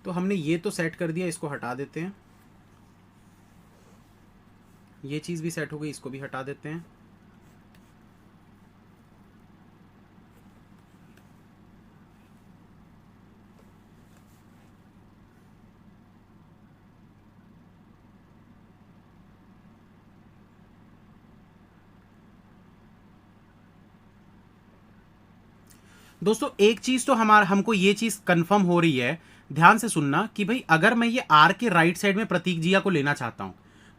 तो हमने ये तो सेट कर दिया, इसको हटा देते हैं। ये चीज भी सेट हो गई, इसको भी हटा देते हैं। दोस्तों एक चीज तो हमको ये चीज कंफर्म हो रही है, ध्यान से सुनना, कि भाई अगर मैं ये आर के राइट साइड में प्रतीक जिया को लेना चाहता हूं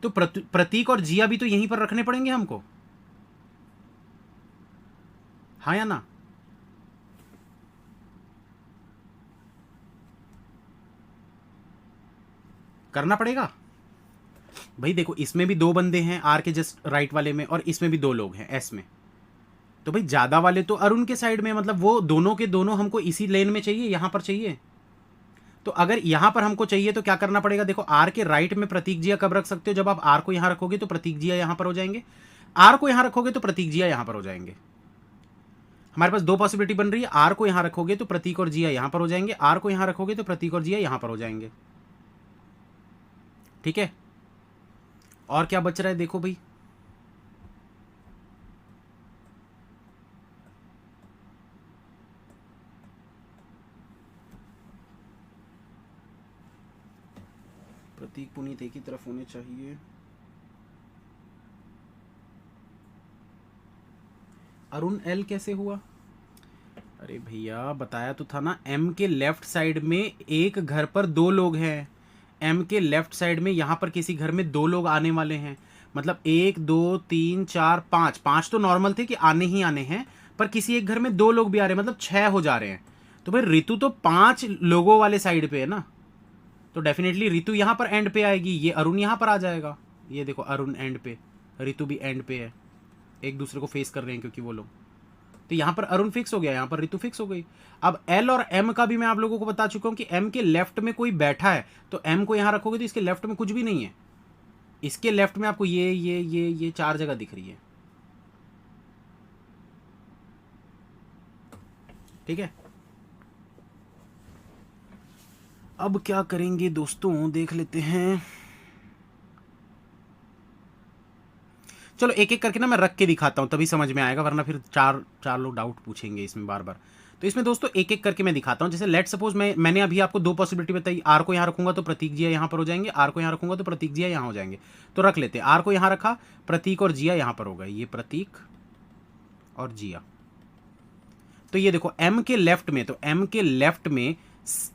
तो प्रतीक और जिया भी तो यहीं पर रखने पड़ेंगे हमको, हाँ या ना? करना पड़ेगा भाई। देखो, इसमें भी 2 बंदे हैं आर के जस्ट राइट वाले में, और इसमें भी 2 लोग हैं एस में। तो भाई ज्यादा वाले तो अरुण के साइड में, मतलब वो दोनों के दोनों हमको इसी लेन में चाहिए, यहां पर चाहिए। तो अगर यहां पर हमको चाहिए तो क्या करना पड़ेगा? देखो, आर के राइट में प्रतीक जिया कब रख सकते हो? जब आप आर को यहां रखोगे तो प्रतीक जिया यहां पर हो जाएंगे, आर को यहां रखोगे तो प्रतीक जिया यहां पर हो जाएंगे। हमारे पास 2 पॉसिबिलिटी बन रही है, आर को यहां रखोगे तो प्रतीक और जिया यहां पर हो जाएंगे, आर को यहां रखोगे तो प्रतीक और जिया यहां पर हो जाएंगे। ठीक है, और क्या बच रहा है देखो भाई। प्रतीक पुनीत एक ही तरफ होने चाहिए। अरुण एल कैसे हुआ? अरे भैया बताया तो था ना, एम के लेफ्ट साइड में एक घर पर 2 लोग हैं, एम के लेफ्ट साइड में यहां पर किसी घर में 2 लोग आने वाले हैं, मतलब 1 2 3 4 5, 5 तो नॉर्मल थे कि आने ही आने हैं, पर किसी एक घर में 2 लोग भी आ रहे हैं, मतलब 6 हो जा रहे हैं। तो भाई ऋतु तो 5 लोगों वाले साइड पे है ना, तो डेफिनेटली ऋतु यहां पर एंड पे आएगी, ये अरुण यहां पर आ जाएगा। ये देखो, अरुण एंड पे, ऋतु भी एंड पे है, एक दूसरे को फेस कर रहे हैं क्योंकि वो लोग। तो यहां पर अरुण फिक्स हो गया, यहां पर ऋतु फिक्स हो गई। अब एल और एम का भी मैं आप लोगों को बता चुका हूं कि एम के लेफ्ट में कोई बैठा है, तो एम को यहां रखोगे तो इसके लेफ्ट में कुछ भी नहीं है, इसके लेफ्ट में आपको ये 4 जगह दिख रही है। ठीक है, अब क्या करेंगे दोस्तों, देख लेते हैं। चलो एक एक करके ना मैं रख के दिखाता हूँ, तभी समझ में आएगा, वरना फिर चार लोग डाउट पूछेंगे इसमें बार बार। तो इसमें दोस्तों एक एक करके मैं दिखाता हूँ। जैसे लेट सपोज मैंने अभी आपको दो पॉसिबिलिटी बताई, आर को यहाँ रखूंगा तो प्रतीक जिया यहाँ पर हो जाएंगे, आर को यहाँ रखूंगा तो प्रतीक जिया यहाँ हो जाएंगे। तो रख लेते हैं, आर को यहाँ रखा, प्रतीक और जिया यहाँ पर हो गए, ये प्रतीक और जिया। तो ये देखो एम के लेफ्ट में, तो एम के लेफ्ट में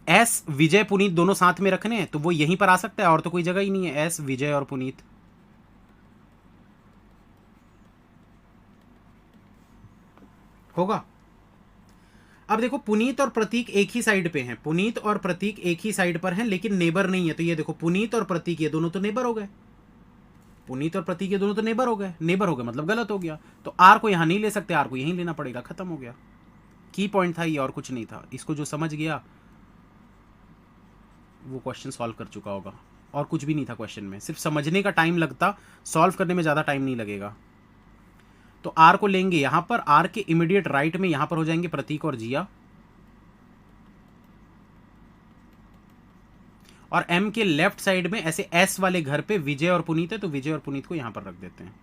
एस विजय पुनीत दोनों साथ में रखने हैं, तो वो यहीं पर आ सकता है, और तो कोई जगह ही नहीं है, एस विजय और पुनीत। होगा। अब देखो पुनीत और प्रतीक एक ही साइड पे हैं, पुनीत और प्रतीक एक ही साइड पर हैं, लेकिन नेबर नहीं है। तो ये देखो पुनीत और प्रतीक ये दोनों तो नेबर हो गए, पुनीत और प्रतीक ये दोनों तो नेबर हो गए, नेबर हो गए मतलब गलत हो गया। तो आर को यहां नहीं ले सकते, आर को यहीं लेना पड़ेगा, खत्म हो गया। की पॉइंट था ये, और कुछ नहीं था। इसको जो समझ गया वो क्वेश्चन सॉल्व कर चुका होगा, और कुछ भी नहीं था क्वेश्चन में, सिर्फ समझने का टाइम लगता, सॉल्व करने में ज़्यादा टाइम नहीं लगेगा। तो आर को लेंगे यहां पर, आर के इमीडिएट राइट में यहां पर हो जाएंगे प्रतीक और जिया, और एम के लेफ्ट साइड में ऐसे एस वाले घर पे विजय और पुनीत है, तो विजय और पुनीत को यहां पर रख देते हैं।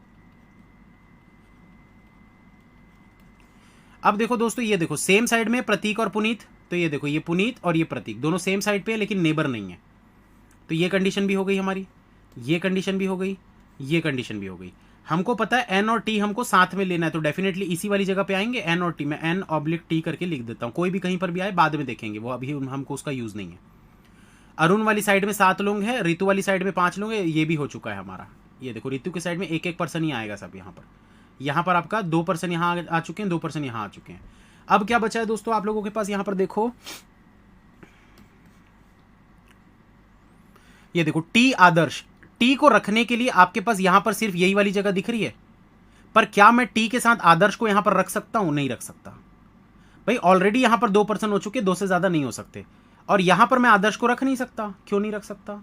अब देखो दोस्तों, ये देखो सेम साइड में प्रतीक और पुनीत, तो ये देखो ये पुनीत और ये प्रतीक दोनों सेम साइड पे है, लेकिन नेबर नहीं है। तो ये कंडीशन भी हो गई हमारी, ये कंडीशन भी हो गई, ये कंडीशन भी हो गई। हमको पता है एन और टी हमको साथ में लेना है, तो डेफिनेटली इसी वाली जगह पे आएंगे एन और टी। मैं एन ऑब्लिक टी करके लिख देता हूं, कोई भी कहीं पर भी आए बाद में देखेंगे, वो अभी हमको उसका यूज नहीं है। अरुण वाली साइड में 7 लोग हैं, ऋतु वाली साइड में 5 लोग हैं, ये भी हो चुका है हमारा। ये देखो ऋतु की साइड में एक पर्सन ही आएगा सब यहाँ पर आपका 2 पर्सन यहाँ आ चुके हैं, 2 पर्सन यहाँ आ चुके हैं। अब क्या बचा है दोस्तों आप लोगों के पास, यहाँ पर देखो, ये देखो टी आदर्श, टी को रखने के लिए आपके पास यहां पर सिर्फ यही वाली जगह दिख रही है, पर क्या मैं टी के साथ आदर्श को यहां पर रख सकता हूं? नहीं रख सकता भाई, ऑलरेडी यहां पर 2 पर्सन हो चुके, 2 से ज्यादा नहीं हो सकते। और यहां पर मैं आदर्श को रख नहीं सकता, क्यों नहीं रख सकता?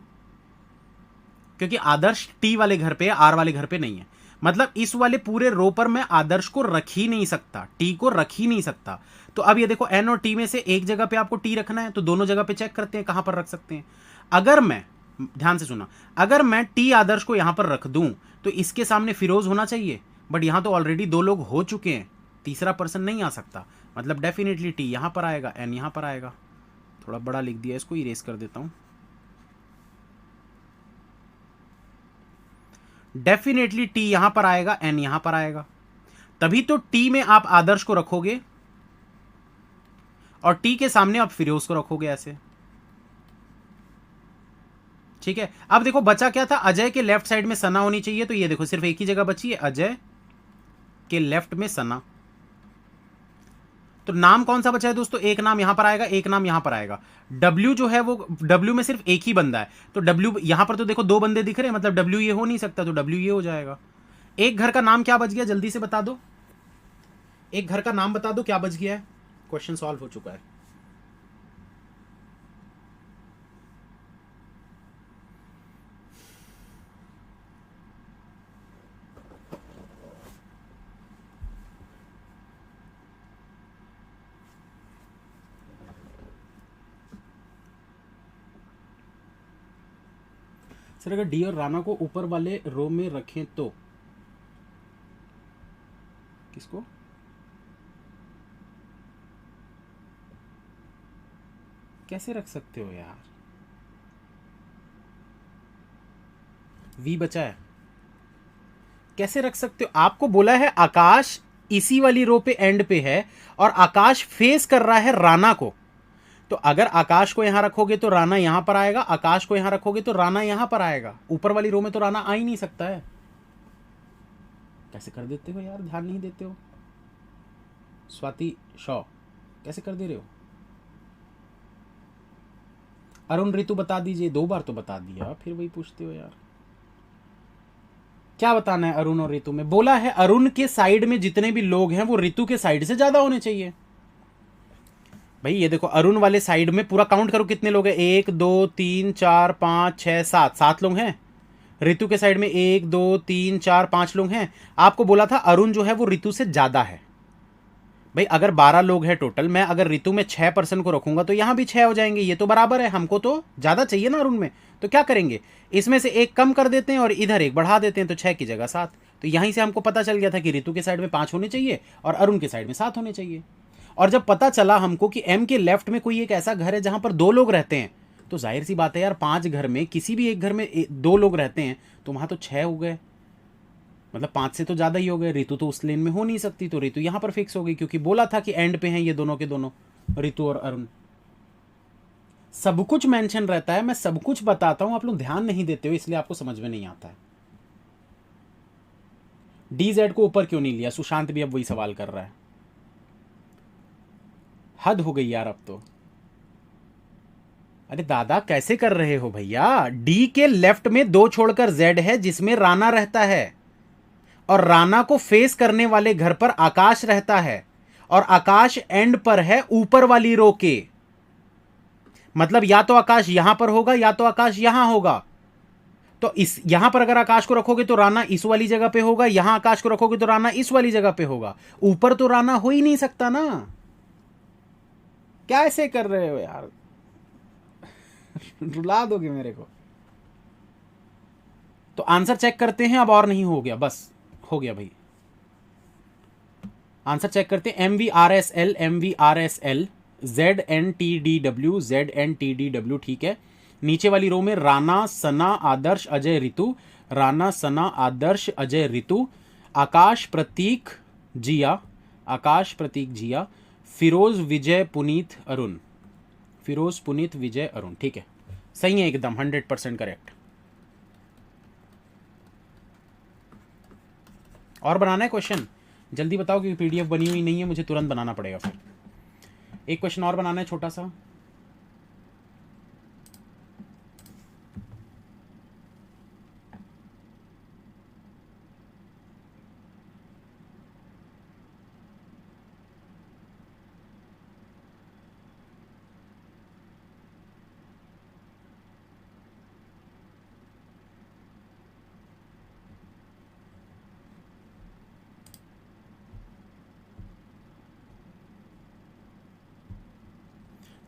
क्योंकि आदर्श टी वाले घर पे है, आर वाले घर पे नहीं है। मतलब इस वाले पूरे रो पर मैं आदर्श को रख ही नहीं सकता, टी को रख ही नहीं सकता। तो अब ये देखो एन और टी में से एक जगह पे आपको टी रखना है, तो दोनों जगह पे चेक करते हैं कहां पर रख सकते हैं। अगर मैं, ध्यान से सुना, अगर मैं टी आदर्श को यहां पर रख दूं तो इसके सामने फिरोज होना चाहिए, बट यहां तो ऑलरेडी 2 लोग हो चुके हैं, तीसरा पर्सन नहीं आ सकता। मतलब डेफिनेटली टी यहां पर आएगा, एन यहां पर आएगा। थोड़ा बड़ा लिख दिया, इसको इरेज कर देता हूं। डेफिनेटली टी यहां पर आएगा, एन यहां पर आएगा, तभी तो टी में आप आदर्श को रखोगे और टी के सामने आप फिरोज को रखोगे ऐसे। ठीक है, अब देखो बचा क्या था, अजय के लेफ्ट साइड में सना होनी चाहिए, तो ये देखो सिर्फ एक ही जगह बची है, अजय के लेफ्ट में सना। तो नाम कौन सा बचा है दोस्तों, एक नाम यहां पर आएगा, एक नाम यहां पर आएगा। डब्ल्यू जो है वो, डब्ल्यू में सिर्फ एक ही बंदा है, तो डब्ल्यू यहां पर तो देखो 2 बंदे दिख रहे हैं, मतलब डब्ल्यू ये हो नहीं सकता, तो डब्ल्यू ये हो जाएगा। एक घर का नाम क्या बच गया, जल्दी से बता दो, एक घर का नाम बता दो क्या बच गया है, क्वेश्चन सॉल्व हो चुका है। सर अगर डी और राणा को ऊपर वाले रो में रखें तो किसको, कैसे रख सकते हो यार, वी बचा है, कैसे रख सकते हो? आपको बोला है आकाश इसी वाली रो पे एंड पे है, और आकाश फेस कर रहा है राणा को, तो अगर आकाश को यहां रखोगे तो राणा यहां पर आएगा, आकाश को यहां रखोगे तो राणा यहां पर आएगा। ऊपर वाली रो में तो राणा आ ही नहीं सकता है। कैसे कर देते हो यार, ध्यान नहीं देते हो। स्वाति शॉ कैसे कर दे रहे हो? अरुण ऋतु बता दीजिए, 2 बार तो बता दिया, फिर वही पूछते हो यार। क्या बताना है अरुण और ऋतु में? बोला है अरुण के साइड में जितने भी लोग हैं वो ऋतु के साइड से ज्यादा होने चाहिए। भाई ये देखो अरुण वाले साइड में पूरा काउंट करो कितने लोग हैं, 1 2 3 4 5 6 7, 7 लोग हैं। ऋतु के साइड में 1 2 3 4 5 लोग हैं। आपको बोला था अरुण जो है वो ऋतु से ज्यादा है, भाई अगर 12 लोग हैं टोटल, मैं अगर ऋतु में 6 पर्सन को रखूंगा तो यहाँ भी 6 हो जाएंगे, ये तो बराबर है, हमको तो ज़्यादा चाहिए ना अरुण में। तो क्या करेंगे, इसमें से एक कम कर देते हैं और इधर एक बढ़ा देते हैं, तो 6 की जगह 7। तो यहीं से हमको पता चल गया था कि ऋतु के साइड में 5 होने चाहिए और अरुण के साइड में 7 होने चाहिए। और जब पता चला हमको कि एम के लेफ्ट में कोई एक ऐसा घर है जहां पर 2 लोग रहते हैं, तो जाहिर सी बात है यार, 5 घर में किसी भी एक घर में 2 लोग रहते हैं, तो वहां तो 6 हो गए, मतलब 5 से तो ज़्यादा ही हो गए। ऋतु तो उस लेन में हो नहीं सकती, तो ऋतु यहाँ पर फिक्स हो गई, क्योंकि बोला था कि एंड पे हैं ये दोनों के दोनों, ऋतु और अरुण। सब कुछ मेंशन रहता है, मैं सब कुछ बताता हूं, आप लोग ध्यान नहीं देते हो, इसलिए आपको समझ में नहीं आता है। DZ को ऊपर क्यों नहीं लिया, सुशांत भी अब वही सवाल कर रहा है। हद हो गई यार अब तो। अरे दादा कैसे कर रहे हो भैया, डी के लेफ्ट में 2 छोड़कर Z है जिसमें राणा रहता है, और राणा को फेस करने वाले घर पर आकाश रहता है, और आकाश एंड पर है ऊपर वाली रो के। मतलब या तो आकाश यहां पर होगा या तो आकाश यहां होगा। तो इस यहां पर अगर आकाश को रखोगे तो राणा इस वाली जगह पे होगा, यहां आकाश को रखोगे तो राणा इस वाली जगह पे होगा। ऊपर तो राणा हो ही नहीं सकता ना। क्या ऐसे कर रहे हो यार, रुला दोगे मेरे को। तो आंसर चेक करते हैं अब, और नहीं हो गया, बस हो गया भाई। आंसर चेक करते हैं, MVRSL MVRSL ZNTDW ZNTDW, ठीक है। नीचे वाली रो में राणा, सना, आदर्श, अजय, ऋतु, राणा, सना, आदर्श, अजय, ऋतु, आकाश, प्रतीक, जिया, आकाश, प्रतीक, जिया, फिरोज, विजय, पुनीत, अरुण, फिरोज, पुनीत, विजय, अरुण, ठीक है, सही है एकदम 100% करेक्ट। और बनाना है क्वेश्चन, जल्दी बताओ, क्योंकि PDF बनी हुई नहीं है, मुझे तुरंत बनाना पड़ेगा। फिर एक क्वेश्चन और बनाना है छोटा सा।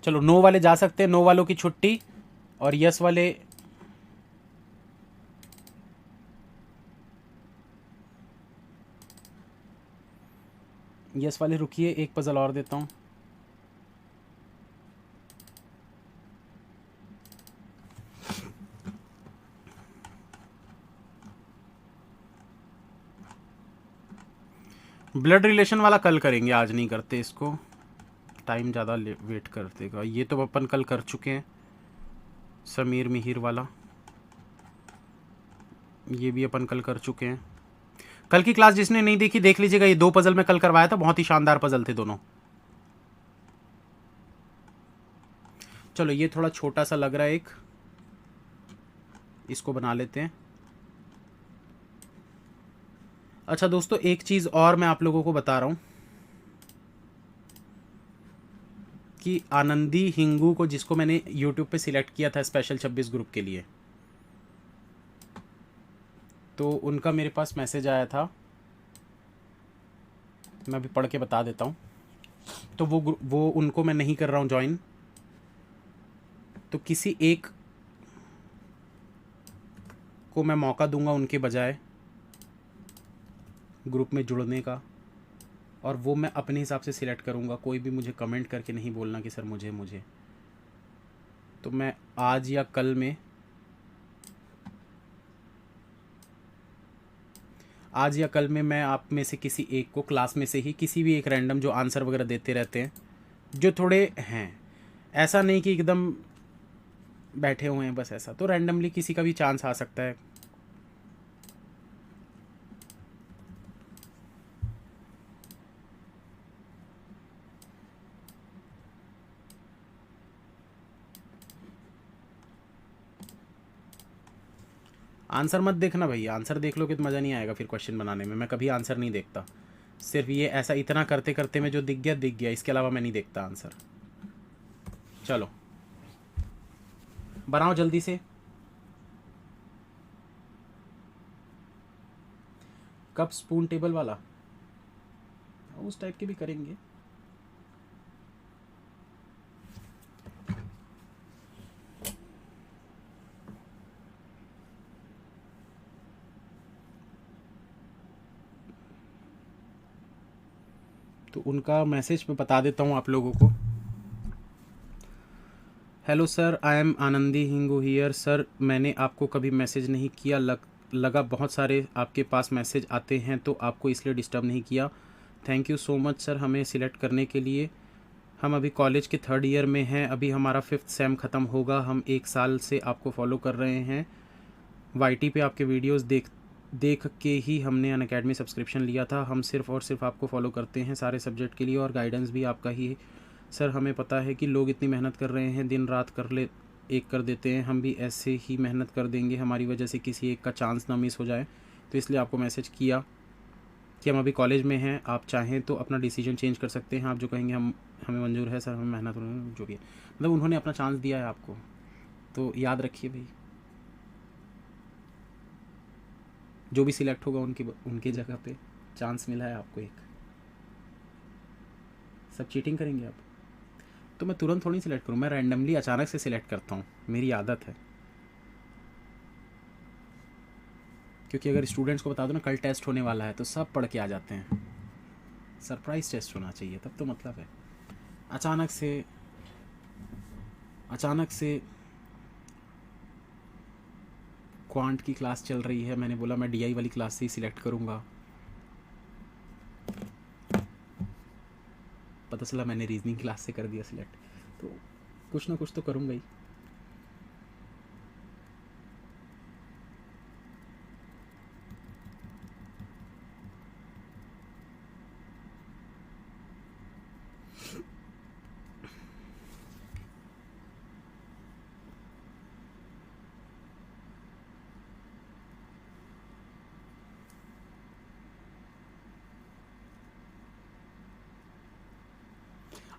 चलो, नो वाले जा सकते हैं, नो वालों की छुट्टी, और यस वाले रुकिए, एक पजल और देता हूं। ब्लड रिलेशन वाला कल करेंगे, आज नहीं करते इसको, टाइम ज़्यादा वेट कर देगा। ये तो अपन कल कर चुके हैं, समीर मिहिर वाला, ये भी अपन कल कर चुके हैं। कल की क्लास जिसने नहीं देखी देख लीजिएगा, ये 2 पजल में कल करवाया था, बहुत ही शानदार पजल थे दोनों। चलो ये थोड़ा छोटा सा लग रहा है, एक इसको बना लेते हैं। अच्छा दोस्तों, एक चीज़ और मैं आप लोगों को बता रहा हूँ कि आनंदी हिंगू को, जिसको मैंने YouTube पे सिलेक्ट किया था स्पेशल 26 ग्रुप के लिए, तो उनका मेरे पास मैसेज आया था, मैं अभी पढ़ के बता देता हूँ। तो वो उनको मैं नहीं कर रहा हूँ ज्वाइन, तो किसी एक को मैं मौका दूंगा उनके बजाय ग्रुप में जुड़ने का, और वो मैं अपने हिसाब से सिलेक्ट करूँगा। कोई भी मुझे कमेंट करके नहीं बोलना कि सर मुझे। तो मैं आज या कल में मैं आप में से किसी एक को, क्लास में से ही किसी भी एक रैंडम, जो आंसर वगैरह देते रहते हैं, जो थोड़े हैं, ऐसा नहीं कि एकदम बैठे हुए हैं बस, ऐसा तो रैंडमली किसी का भी चांस आ सकता है। आंसर मत देखना भैया, आंसर देख लोगे तो मज़ा नहीं आएगा फिर क्वेश्चन बनाने में। मैं कभी आंसर नहीं देखता, सिर्फ ये ऐसा इतना करते करते में जो दिख गया, इसके अलावा मैं नहीं देखता आंसर। चलो बनाओ जल्दी से। कप स्पून टेबल वाला, उस टाइप के भी करेंगे। तो उनका मैसेज मैं बता देता हूँ आप लोगों को। Hello sir, I am Anandi Hingoo here. Sir मैंने आपको कभी मैसेज नहीं किया, लगा बहुत सारे आपके पास मैसेज आते हैं तो आपको इसलिए डिस्टर्ब नहीं किया। Thank you so much sir हमें सिलेक्ट करने के लिए। हम अभी कॉलेज के 3rd ईयर में हैं, अभी हमारा 5th सेम ख़त्म होगा। हम 1 साल से आपको फॉलो कर रहे हैं। वाईटी पे आपके वीडियोस देख के ही हमने अनअकैडमी सब्सक्रिप्शन लिया था। हम सिर्फ़ और सिर्फ आपको फॉलो करते हैं सारे सब्जेक्ट के लिए और गाइडेंस भी आपका ही है। सर हमें पता है कि लोग इतनी मेहनत कर रहे हैं, दिन रात कर देते हैं। हम भी ऐसे ही मेहनत कर देंगे, हमारी वजह से किसी एक का चांस ना मिस हो जाए। तो इसलिए आपको मैसेज किया कि हम अभी कॉलेज में हैं, आप चाहें तो अपना डिसीजन चेंज कर सकते हैं। आप जो कहेंगे हमें मंजूर है सर, हमें मेहनत जो भी है, मतलब उन्होंने अपना चांस दिया है आपको, तो याद रखिए भाई। जो भी सिलेक्ट होगा उनकी जगह पे चांस मिला है आपको एक। सब चीटिंग करेंगे आप तो मैं तुरंत थोड़ी सिलेक्ट करूँ, मैं रैंडमली अचानक से सिलेक्ट करता हूँ, मेरी आदत है। क्योंकि अगर स्टूडेंट्स को बता दो ना कल टेस्ट होने वाला है तो सब पढ़ के आ जाते हैं। सरप्राइज टेस्ट होना चाहिए, तब तो मतलब है। अचानक से क्वांट की क्लास चल रही है, मैंने बोला मैं डीआई वाली क्लास से ही सिलेक्ट करूँगा, पता चला मैंने रीजनिंग क्लास से कर दिया सिलेक्ट। तो कुछ ना कुछ तो करूँगा ही।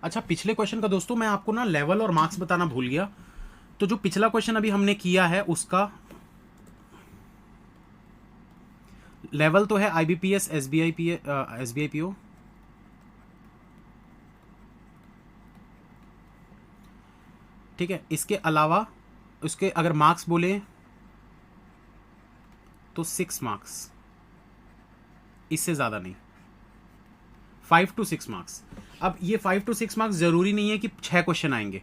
अच्छा, पिछले क्वेश्चन का दोस्तों मैं आपको ना लेवल और मार्क्स बताना भूल गया। तो जो पिछला क्वेश्चन अभी हमने किया है उसका लेवल तो है आईबीपीएस, एसबीआई पीओ। ठीक है, इसके अलावा उसके अगर मार्क्स बोले तो 6 मार्क्स, इससे ज़्यादा नहीं, 5 to 6 मार्क्स। अब ये 5 to 6 मार्क्स ज़रूरी नहीं है कि 6 क्वेश्चन आएंगे।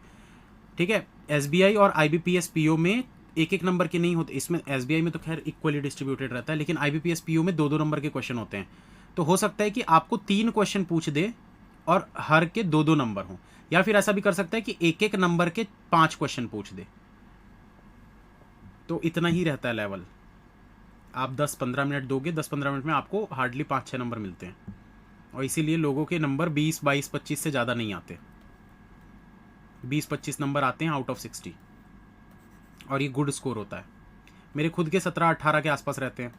ठीक है, एसबीआई और आईबीपीएस पीओ में एक नंबर के नहीं होते। इसमें एसबीआई में तो खैर इक्वली डिस्ट्रीब्यूटेड रहता है, लेकिन आईबीपीएस पीओ में 2-2 नंबर के क्वेश्चन होते हैं। तो हो सकता है कि आपको 3 क्वेश्चन पूछ दे और हर के 2-2 नंबर हों, या फिर ऐसा भी कर सकता है कि एक नंबर के 5 क्वेश्चन पूछ दे। तो इतना ही रहता है लेवल। आप 10-15 मिनट दोगे, 10-15 मिनट में आपको हार्डली 5-6 नंबर मिलते हैं, और इसीलिए लोगों के नंबर 20, 22, 25 से ज़्यादा नहीं आते। 20-25 नंबर आते हैं आउट ऑफ 60, और ये गुड स्कोर होता है। मेरे खुद के 17-18 के आसपास रहते हैं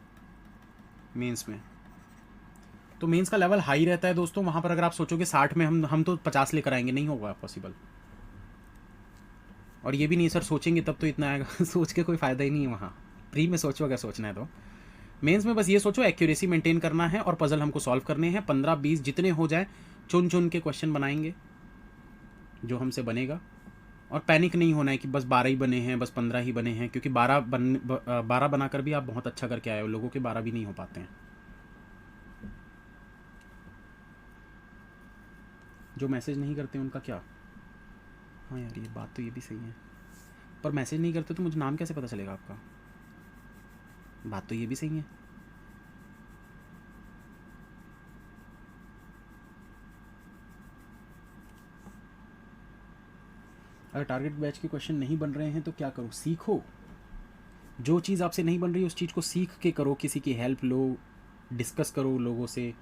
मेंस में। तो मेंस का लेवल हाई रहता है दोस्तों। वहाँ पर अगर आप सोचोगे 60 में हम तो 50 लेकर आएंगे, नहीं होगा पॉसिबल। और ये भी नहीं सर सोचेंगे तब तो इतना आएगा सोच के कोई फ़ायदा ही नहीं है वहाँ। प्री में सोचो अगर सोचना है तो। मेंस में बस ये सोचो एक्यूरेसी मेंटेन करना है और पजल हमको सॉल्व करने हैं। 15-20 जितने हो जाए चुन चुन के क्वेश्चन बनाएंगे जो हमसे बनेगा। और पैनिक नहीं होना है कि बस 12 ही बने हैं, बस 15 ही बने हैं, क्योंकि 12 बनाकर भी आप बहुत अच्छा करके आए हो, लोगों के 12 भी नहीं हो पाते हैं। जो मैसेज नहीं करते उनका क्या? हाँ यार, ये बात तो ये भी सही है, पर मैसेज नहीं करते तो मुझे नाम कैसे पता चलेगा आपका? बात तो ये भी सही है। अगर टारगेट बैच के क्वेश्चन नहीं बन रहे हैं तो क्या करो? सीखो। जो चीज़ आपसे नहीं बन रही उस चीज़ को सीख के करो, किसी की हेल्प लो, डिस्कस करो लोगों से,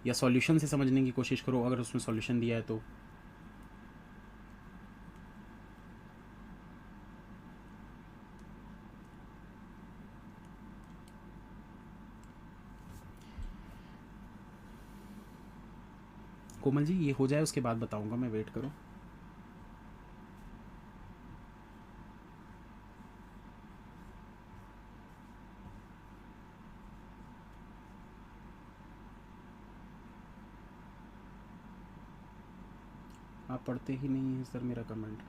या सॉल्यूशन से समझने की कोशिश करो अगर उसमें सॉल्यूशन दिया है तो। कोमल जी ये हो जाए उसके बाद बताऊंगा मैं, वेट करो। आप पढ़ते ही नहीं हैं सर मेरा कमेंट।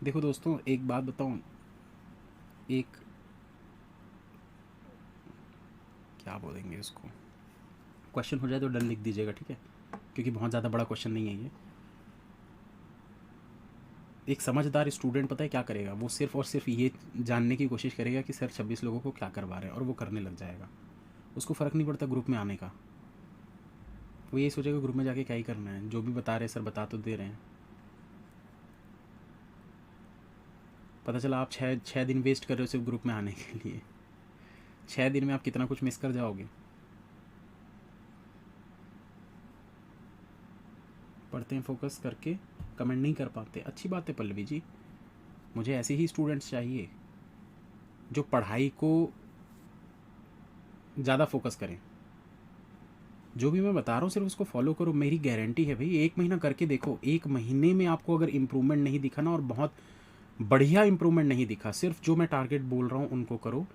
देखो दोस्तों, एक बात बताऊं, एक क्या बोलेंगे उसको, क्वेश्चन हो जाए तो डन लिख दीजिएगा, ठीक है, क्योंकि बहुत ज़्यादा बड़ा क्वेश्चन नहीं है ये। एक समझदार स्टूडेंट पता है क्या करेगा, वो सिर्फ और सिर्फ ये जानने की कोशिश करेगा कि सर 26 लोगों को क्या करवा रहे हैं, और वो करने लग जाएगा। उसको फ़र्क नहीं पड़ता ग्रुप में आने का, वो यही सोचेगा ग्रुप में जाके क्या ही करना है, जो भी बता रहे हैं सर बता तो दे रहे हैं। पता चला आप छः दिन वेस्ट कर रहे हो सिर्फ ग्रुप में आने के लिए। 6 दिन में आप कितना कुछ मिस कर जाओगे। पढ़ते हैं फोकस करके, कमेंट नहीं कर पाते, अच्छी बात है पल्लवी जी, मुझे ऐसे ही स्टूडेंट्स चाहिए जो पढ़ाई को ज़्यादा फोकस करें। जो भी मैं बता रहा हूँ सिर्फ उसको फॉलो करो, मेरी गारंटी है भाई। 1 महीना करके देखो, 1 महीने में आपको अगर इम्प्रूवमेंट नहीं दिखा ना, और बहुत बढ़िया इम्प्रूवमेंट नहीं दिखा, सिर्फ जो मैं टारगेट बोल रहा हूँ उनको करो,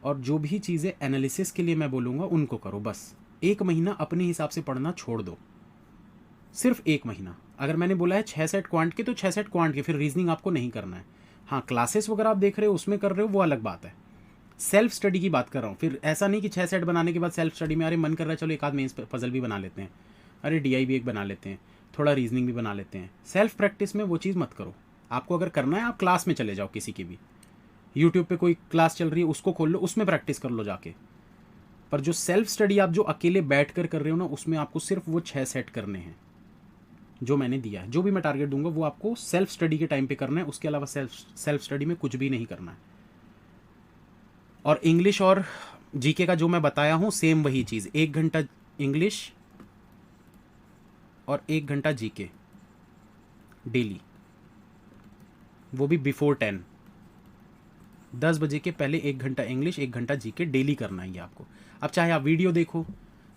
और जो भी चीज़ें एनालिसिस के लिए मैं बोलूँगा उनको करो। बस 1 महीना अपने हिसाब से पढ़ना छोड़ दो, सिर्फ 1 महीना। अगर मैंने बोला है 6 सेट क्वांट के तो 6 सेट क्वांट के, फिर रीजनिंग आपको नहीं करना है। हाँ, क्लासेस वगैरह आप देख रहे हो उसमें कर रहे हो, वो अलग बात है। सेल्फ स्टडी की बात कर रहा हूँ। फिर ऐसा नहीं कि 6 सेट बनाने के बाद सेल्फ स्टडी में अरे मन कर रहा है चलो एक आध मेंस पजल भी बना लेते हैं, अरे DI भी एक बना लेते हैं, थोड़ा रीजनिंग भी बना लेते हैं। सेल्फ प्रैक्टिस में वो चीज़ मत करो। आपको अगर करना है आप क्लास में चले जाओ, किसी की भी यूट्यूब पे कोई क्लास चल रही है उसको खोल लो, उसमें प्रैक्टिस कर लो जाके। पर जो सेल्फ स्टडी आप जो अकेले बैठ कर रहे हो ना, उसमें आपको सिर्फ वो 6 सेट करने हैं जो मैंने दिया है। जो भी मैं टारगेट दूंगा वो आपको सेल्फ स्टडी के टाइम पे करना है, उसके अलावा सेल्फ स्टडी में कुछ भी नहीं करना है। और इंग्लिश और जीके का जो मैं बताया हूँ सेम वही चीज़, 1 घंटा इंग्लिश और 1 घंटा जीके डेली, वो भी बिफोर 10 बजे के पहले 1 घंटा इंग्लिश 1 घंटा जीके डेली करना है ये आपको। अब चाहे आप वीडियो देखो,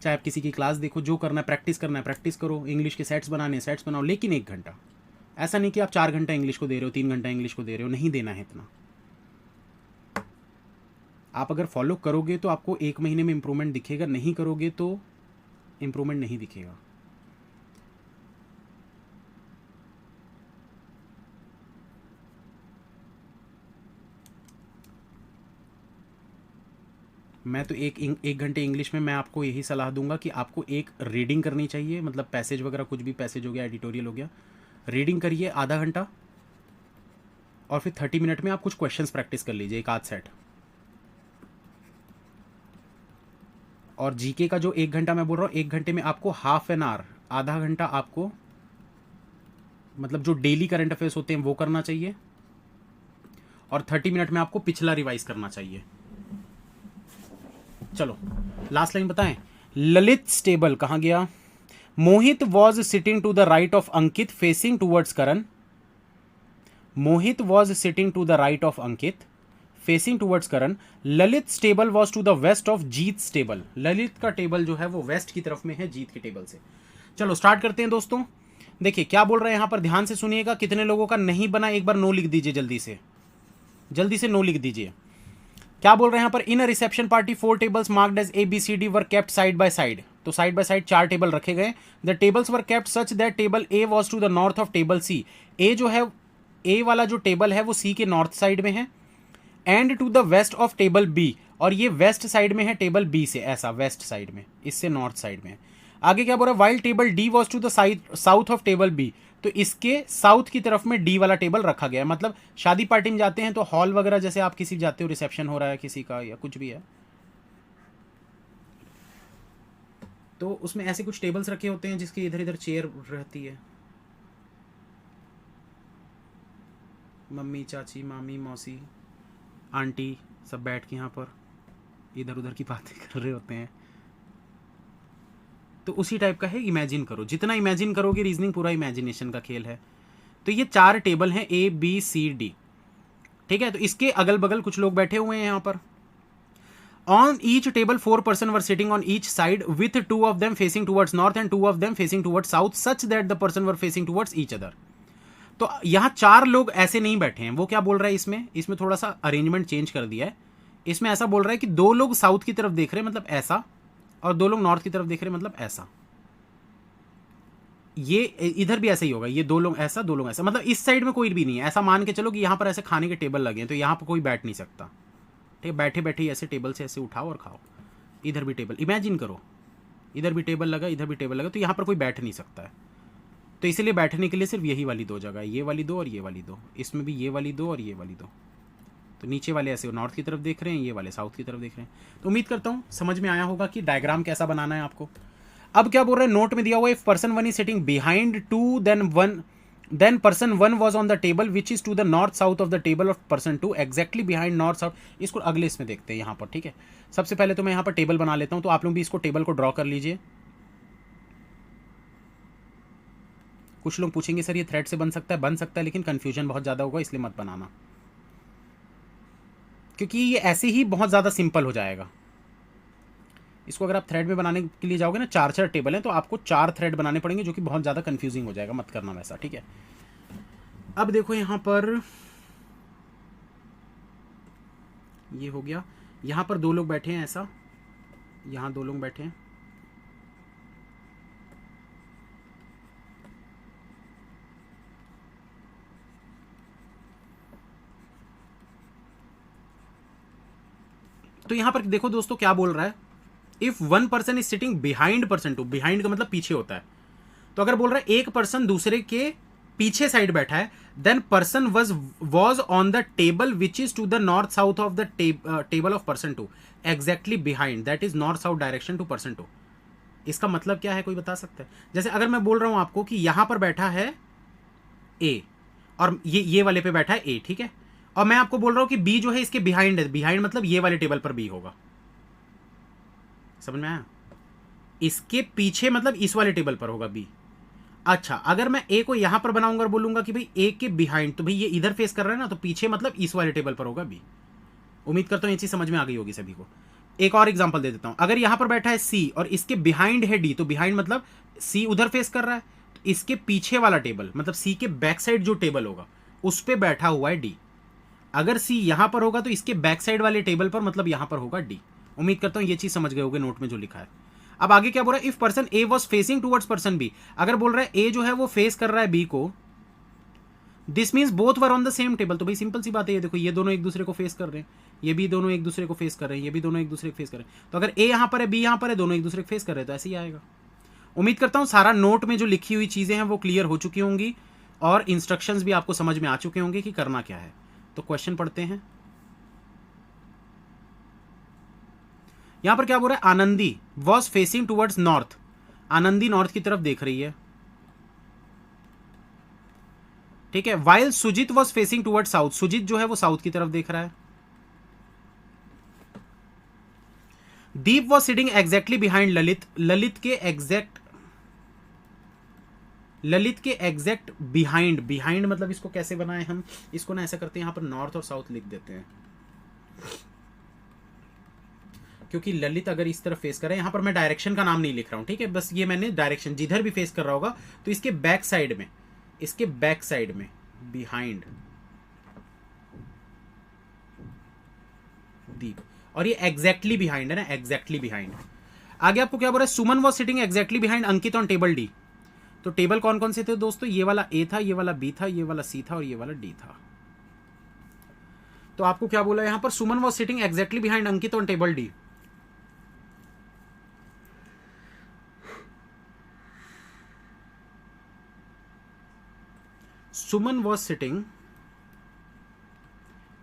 चाहे आप किसी की क्लास देखो, जो करना है प्रैक्टिस करना है प्रैक्टिस करो, इंग्लिश के सेट्स बनाने सेट्स बनाओ, लेकिन 1 घंटा। ऐसा नहीं कि आप 4 घंटा इंग्लिश को दे रहे हो, 3 घंटा इंग्लिश को दे रहे हो, नहीं देना है इतना। आप अगर फॉलो करोगे तो आपको 1 महीने में इंप्रूवमेंट दिखेगा, नहीं करोगे तो इंप्रूवमेंट नहीं दिखेगा। मैं तो एक घंटे इंग्लिश में मैं आपको यही सलाह दूंगा कि आपको एक रीडिंग करनी चाहिए, मतलब पैसेज वगैरह, कुछ भी पैसेज हो गया, एडिटोरियल हो गया, रीडिंग करिए आधा घंटा, और फिर 30 मिनट में आप कुछ क्वेश्चंस प्रैक्टिस कर लीजिए, एक आध सेट। और जीके का जो 1 घंटा मैं बोल रहा हूँ, 1 घंटे में आपको हाफ एन आवर, आधा घंटा आपको मतलब जो डेली करंट अफेयर्स होते हैं वो करना चाहिए, और 30 मिनट में आपको पिछला रिवाइज करना चाहिए। चलो लास्ट लाइन बताएं। ललित स्टेबल कहां गया? Mohit was sitting to the right of Ankit facing towards Karan. Mohit was sitting to the right of Ankit facing towards Karan. Lalit stable was to the west of Jeet stable. Lalit का टेबल जो है वो वेस्ट की तरफ में है जीत के टेबल से। चलो स्टार्ट करते हैं दोस्तों। देखिए क्या बोल रहे हैं यहां पर, ध्यान से सुनिएगा। कितने लोगों का नहीं बना एक बार नो लिख दीजिए, जल्दी से नो लिख दीजिए। क्या बोल रहे हैं यहां पर, in a reception party 4 tables marked as ABCD were kept side by side. तो साइड बाय साइड 4 टेबल रखे गए। The tables were kept such that table A was to the north of table C। A जो है, ए वाला जो टेबल है वो C के नॉर्थ साइड में है, and to the west of table B, और ये वेस्ट साइड में है टेबल B से, ऐसा वेस्ट साइड में, इससे नॉर्थ साइड में है। आगे क्या बोल रहा है, while table D was to the south of table B। तो इसके साउथ की तरफ में D वाला टेबल रखा गया है। मतलब शादी पार्टी में जाते हैं तो हॉल वगैरह, जैसे आप किसी जाते हो, रिसेप्शन हो रहा है किसी का या कुछ भी है, तो उसमें ऐसे कुछ टेबल्स रखे होते हैं जिसके इधर इधर चेयर रहती है। मम्मी, चाची, मामी, मौसी, आंटी सब बैठ के यहाँ पर इधर उधर की बातें कर रहे होते हैं। तो उसी टाइप का है, इमेजिन करो। जितना इमेजिन करोगे, रीजनिंग पूरा इमेजिनेशन का खेल है। तो ये 4 टेबल हैं ABCD, ठीक है। तो इसके अगल बगल कुछ लोग बैठे हुए हैं यहाँ पर। On each table 4 person were sitting on each side with 2 of them facing towards north and 2 of them facing towards south such that the person were facing towards each other. तो यहाँ 4 लोग ऐसे नहीं बैठे हैं। वो क्या बोल रहा है इसमें थोड़ा सा अरेंजमेंट चेंज कर दिया है। इसमें ऐसा बोल रहा है कि 2 लोग साउथ की तरफ देख रहे हैं, मतलब ऐसा, और 2 लोग नॉर्थ की तरफ देख रहे हैं, मतलब ऐसा। ये इधर भी ऐसा ही होगा, ये 2 लोग ऐसा 2 लोग ऐसा, मतलब इस साइड में कोई भी नहीं है। ऐसा मान के चलो कि यहाँ पर ऐसे खाने के टेबल लगे हैं, तो यहाँ पर कोई बैठ नहीं सकता। ठीक है, बैठे बैठे ऐसे टेबल से ऐसे उठाओ और खाओ। इधर भी टेबल, इमेजिन करो, इधर भी टेबल लगा, इधर भी टेबल लगा, तो यहाँ पर कोई बैठ नहीं सकता है। तो इसीलिए बैठने के लिए सिर्फ यही वाली 2 जगह है, ये वाली 2 और ये वाली 2। इसमें भी ये वाली 2 और ये वाली 2। तो नीचे वाले ऐसे नॉर्थ की तरफ देख रहे हैं, ये वाले साउथ की तरफ देख रहे हैं। तो उम्मीद करता हूँ समझ में आया होगा कि डायग्राम कैसा बनाना है आपको। अब क्या बोल रहे हैं, नोट में दिया हुआ है, if person 1 is sitting behind 2 then person 1 was on the table which is to the north south of the table of person 2 exactly behind north south. इसको अगले इसमें देखते हैं यहाँ पर। ठीक है, सबसे पहले तो मैं यहाँ पर टेबल बना लेता हूँ, तो आप लोग भी इसको टेबल को ड्रॉ कर लीजिए। कुछ लोग पूछेंगे सर ये थ्रेड से बन सकता है, लेकिन कंफ्यूजन बहुत ज़्यादा होगा, इसलिए मत बनाना, क्योंकि ये ऐसे ही बहुत ज़्यादा सिंपल हो जाएगा। इसको अगर आप थ्रेड में बनाने के लिए जाओगे ना, 4 टेबल हैं, तो आपको 4 थ्रेड बनाने पड़ेंगे, जो कि बहुत ज़्यादा कंफ्यूजिंग हो जाएगा, मत करना वैसा। ठीक है, अब देखो यहाँ पर ये हो गया, यहाँ पर 2 लोग बैठे हैं ऐसा, यहाँ 2 लोग बैठे हैं। तो यहां पर देखो दोस्तों क्या बोल रहा है, if 1 person is sitting behind person 2, behind का मतलब पीछे होता है। तो अगर बोल रहा है एक पर्सन दूसरे के पीछे साइड बैठा है, then person was on the table which is to the north south of the table of person 2 exactly behind, that is north south direction to person 2। इसका मतलब क्या है, कोई बता सकता है? जैसे अगर मैं बोल रहा हूं आपको कि यहां पर बैठा है ए और ये वाले पे बैठा है ए, ठीक है, और मैं आपको बोल रहा हूं कि बी जो है इसके बिहाइंड है, बिहाइंड मतलब ये वाले टेबल पर बी होगा। समझ में आया? इसके पीछे मतलब इस वाले टेबल पर होगा बी। अच्छा, अगर मैं ए को यहां पर बनाऊंगा और बोलूंगा कि भाई ए के बिहाइंड, तो भाई ये इधर फेस कर रहा है ना, तो पीछे मतलब इस वाले टेबल पर होगा बी। उम्मीद करता हूं ये चीज समझ में आ गई होगी सभी को। एक और एग्जांपल दे देता हूं, अगर यहां पर बैठा है सी और इसके बिहाइंड है डी, तो बिहाइंड मतलब सी उधर फेस कर रहा है, तो इसके पीछे वाला टेबल मतलब सी के बैक साइड जो टेबल होगा उस पर बैठा हुआ है डी। अगर सी यहां पर होगा तो इसके बैक साइड वाले टेबल पर मतलब यहां पर होगा डी। उम्मीद करता हूं ये चीज समझ गए होगे नोट में जो लिखा है। अब आगे क्या बोल रहा है, if person A was facing towards person B, अगर बोल रहा है ए जो है वो फेस कर रहा है बी को, this means both were on the same table. तो भाई सिंपल सी बात है, ये देखो ये दोनों एक दूसरे को फेस कर रहे हैं, ये भी दोनों एक दूसरे को फेस कर रहे हैं, ये भी दोनों एक दूसरे को फेस कर रहे हैं। तो अगर ए यहां पर है बी यहां पर है, दोनों एक दूसरे को फेस कर रहे हैं, तो ऐसे ही आएगा। उम्मीद करता हूं सारा नोट में जो लिखी हुई चीजें हैं वो क्लियर हो चुकी होंगी और इंस्ट्रक्शंस भी आपको समझ में आ चुके होंगे कि करना क्या है। तो क्वेश्चन पढ़ते हैं। यहां पर क्या बोल रहा है, Anandi was facing towards north, Anandi north की तरफ देख रही है, ठीक है। While Sujeet was facing towards south, Sujeet जो है वो साउथ की तरफ देख रहा है। Deep was sitting exactly behind Lalit, Lalit के एग्जैक्ट बिहाइंड, बिहाइंड मतलब इसको कैसे बनाए हम, इसको ना ऐसा करते हैं, यहां पर नॉर्थ और साउथ लिख देते हैं, क्योंकि ललित अगर इस तरफ फेस कर रहा है, यहां पर मैं डायरेक्शन का नाम नहीं लिख रहा हूं, ठीक है, बस ये मैंने डायरेक्शन जिधर भी फेस कर रहा होगा तो इसके बैक साइड में, इसके बैक साइड में बिहाइंड दीप, और ये एग्जैक्टली बिहाइंड है ना, एग्जैक्टली बिहाइंड। आगे आपको क्या बोल रहा है, Suman was sitting exactly behind Ankit on table D. तो टेबल कौन कौन से थे दोस्तों, ये वाला ए था, ये वाला बी था, ये वाला सी था और ये वाला डी था। तो आपको क्या बोला यहां पर, Suman was sitting exactly behind Ankit on table D. Suman was sitting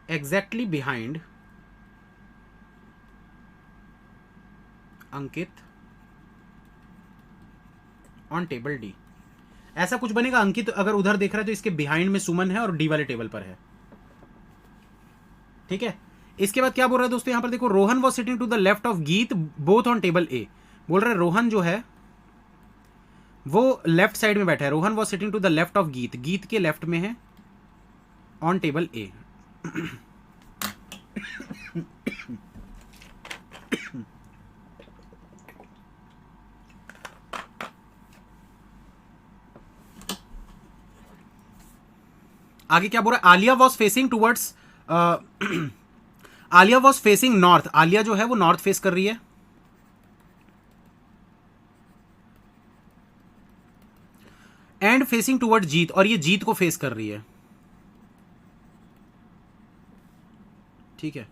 exactly behind Ankit on table D। ऐसा कुछ बनेगा, अंकित अगर उधर देख रहा है तो इसके बिहाइंड में सुमन है और डी वाले टेबल पर है, ठीक है। इसके बाद क्या बोल रहा है दोस्तों, यहां पर देखो, Rohan was sitting to the left of Geet both on table A. बोल रहा है रोहन जो है वो लेफ्ट साइड में बैठा है, Rohan was sitting to the left of Geet, Geet के लेफ्ट में है ऑन टेबल ए। आगे क्या बोल रहा है, Alia was facing towards Alia was facing north, Alia जो है वो नॉर्थ फेस कर रही है। एंड फेसिंग टुवर्ड जीत, और ये जीत को फेस कर रही है, ठीक है।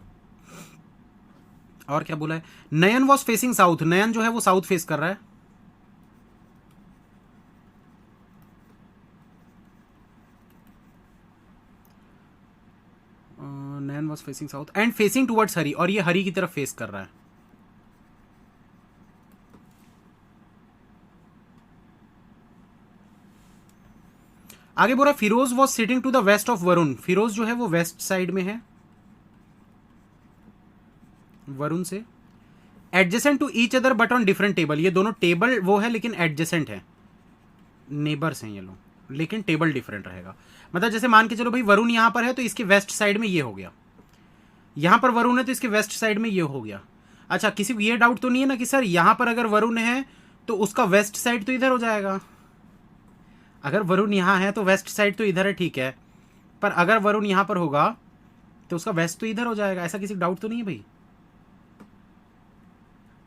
और क्या बोला है, Nayan was facing south, Nayan जो है वो साउथ फेस कर रहा है। Nayan was facing south and facing towards Hari, और ये हरी की तरफ फेस कर रहा है। आगे बोला Firoz was sitting to the west of Varun, Firoz जो है वो वेस्ट साइड में है वरुण से। Adjacent to each other but on different table, ये दोनों टेबल वो है लेकिन एडजेसेंट है, नेबर्स हैं ये लोग, लेकिन टेबल डिफरेंट रहेगा। मतलब जैसे मान के चलो भाई वरुण यहां पर है तो इसके वेस्ट साइड में ये हो गया, यहां पर वरुण है तो इसके वेस्ट साइड में ये हो गया। अच्छा, किसी को ये डाउट तो नहीं है ना कि सर यहां पर अगर वरुण है तो उसका वेस्ट साइड तो इधर हो जाएगा, अगर वरुण यहां है तो वेस्ट साइड तो इधर है, ठीक है, पर अगर वरुण यहां पर होगा तो उसका वेस्ट तो इधर हो जाएगा, ऐसा किसी डाउट तो नहीं है भाई।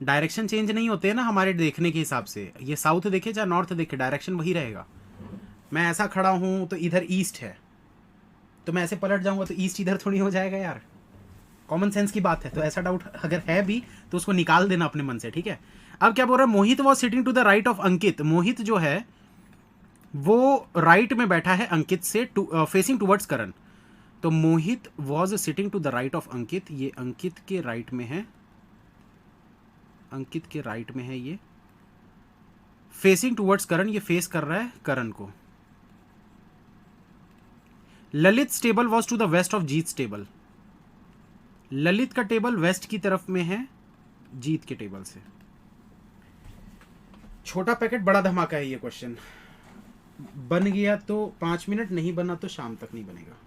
डायरेक्शन चेंज नहीं होते हैं ना हमारे देखने के हिसाब से, ये साउथ देखे चाहे नॉर्थ देखे डायरेक्शन वही रहेगा। मैं ऐसा खड़ा हूं तो इधर ईस्ट है, तो मैं ऐसे पलट जाऊंगा तो ईस्ट इधर थोड़ी हो जाएगा यार, कॉमन सेंस की बात है। तो ऐसा डाउट अगर है भी तो उसको निकाल देना अपने मन से, ठीक है। अब क्या बोल रहा है, Mohit was sitting to the right of Ankit, Mohit जो है वो राइट में बैठा है अंकित से, फेसिंग टुवर्ड्स करण। तो Mohit was sitting to the right of Ankit, ये अंकित के राइट में है, अंकित के राइट में है ये, फेसिंग टुवर्ड्स करण, ये फेस कर रहा है करण को। Lalit table was to the west of Jeet table, Lalit का टेबल वेस्ट की तरफ में है जीत के टेबल से। छोटा पैकेट बड़ा धमाका है ये क्वेश्चन, बन गया तो 5 मिनट, नहीं बना तो शाम तक नहीं बनेगा।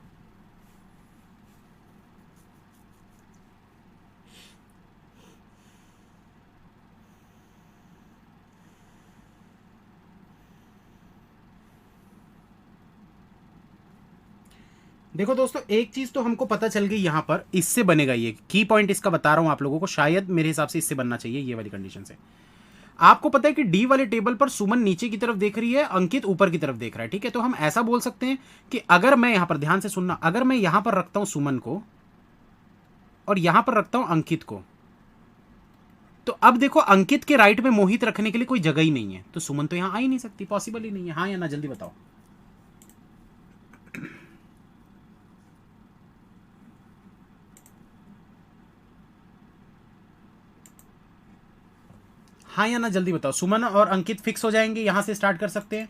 देखो दोस्तों, एक चीज तो हमको पता चल गई यहां पर, इससे बनेगा, ये की पॉइंट इसका बता रहा हूं आप लोगों को, शायद मेरे हिसाब से इससे बनना चाहिए ये वाली कंडीशन से। आपको पता है कि डी वाले टेबल पर सुमन नीचे की तरफ देख रही है, अंकित ऊपर की तरफ देख रहा है, ठीक है। तो हम ऐसा बोल सकते हैं कि अगर मैं यहां पर, ध्यान से सुनना, अगर मैं यहां पर रखता हूं सुमन को और यहां पर रखता हूं अंकित को, तो अब देखो अंकित के राइट में मोहित रखने के लिए कोई जगह ही नहीं है, तो सुमन तो यहां आ ही नहीं सकती, पॉसिबल ही नहीं है। हाँ या ना, जल्दी बताओ। हाँ या ना, जल्दी बताओ। सुमन और अंकित फिक्स हो जाएंगे, यहां से स्टार्ट कर सकते हैं।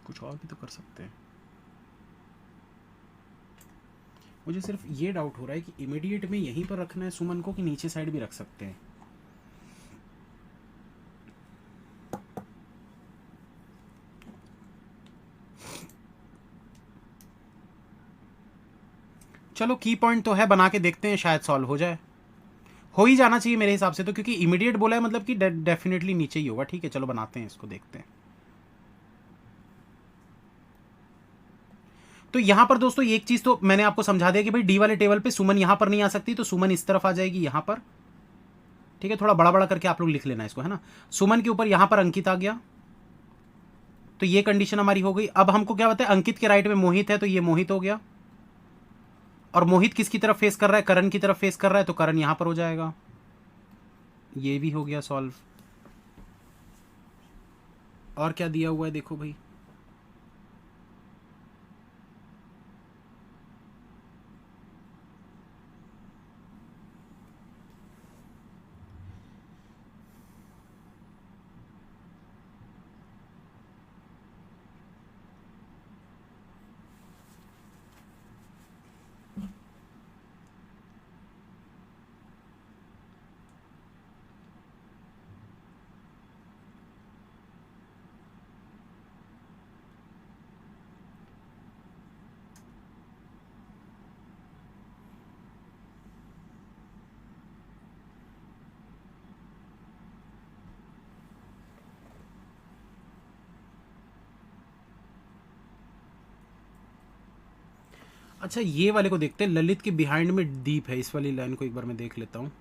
कुछ और भी तो कर सकते हैं। मुझे सिर्फ ये डाउट हो रहा है कि इमीडिएट में यहीं पर रखना है सुमन को कि नीचे साइड भी रख सकते हैं। चलो की पॉइंट तो है, बना के देखते हैं, शायद सॉल्व हो जाए। हो ही जाना चाहिए मेरे हिसाब से तो, क्योंकि इमीडिएट बोला है मतलब कि डेफिनेटली नीचे ही होगा। ठीक है, चलो बनाते हैं इसको, देखते हैं। तो यहां पर दोस्तों एक चीज तो मैंने आपको समझा दिया कि भाई डी वाले टेबल पे सुमन यहां पर नहीं आ सकती, तो सुमन इस तरफ आ जाएगी यहां पर। ठीक है, थोड़ा बड़ा बड़ा करके आप लोग लिख लेना इसको, है ना। सुमन के ऊपर यहां पर अंकित आ गया, तो ये कंडीशन हमारी हो गई। अब हमको क्या बताया, अंकित के राइट में मोहित है, तो ये मोहित हो गया। और मोहित किसकी तरफ फेस कर रहा है, करण की तरफ फेस कर रहा है, तो करण यहां पर हो जाएगा। ये भी हो गया सॉल्व। और क्या दिया हुआ है देखो भाई, अच्छा ये वाले को देखते हैं, ललित के बिहाइंड में दीप है, इस वाली लाइन को एक बार मैं देख लेता हूँ।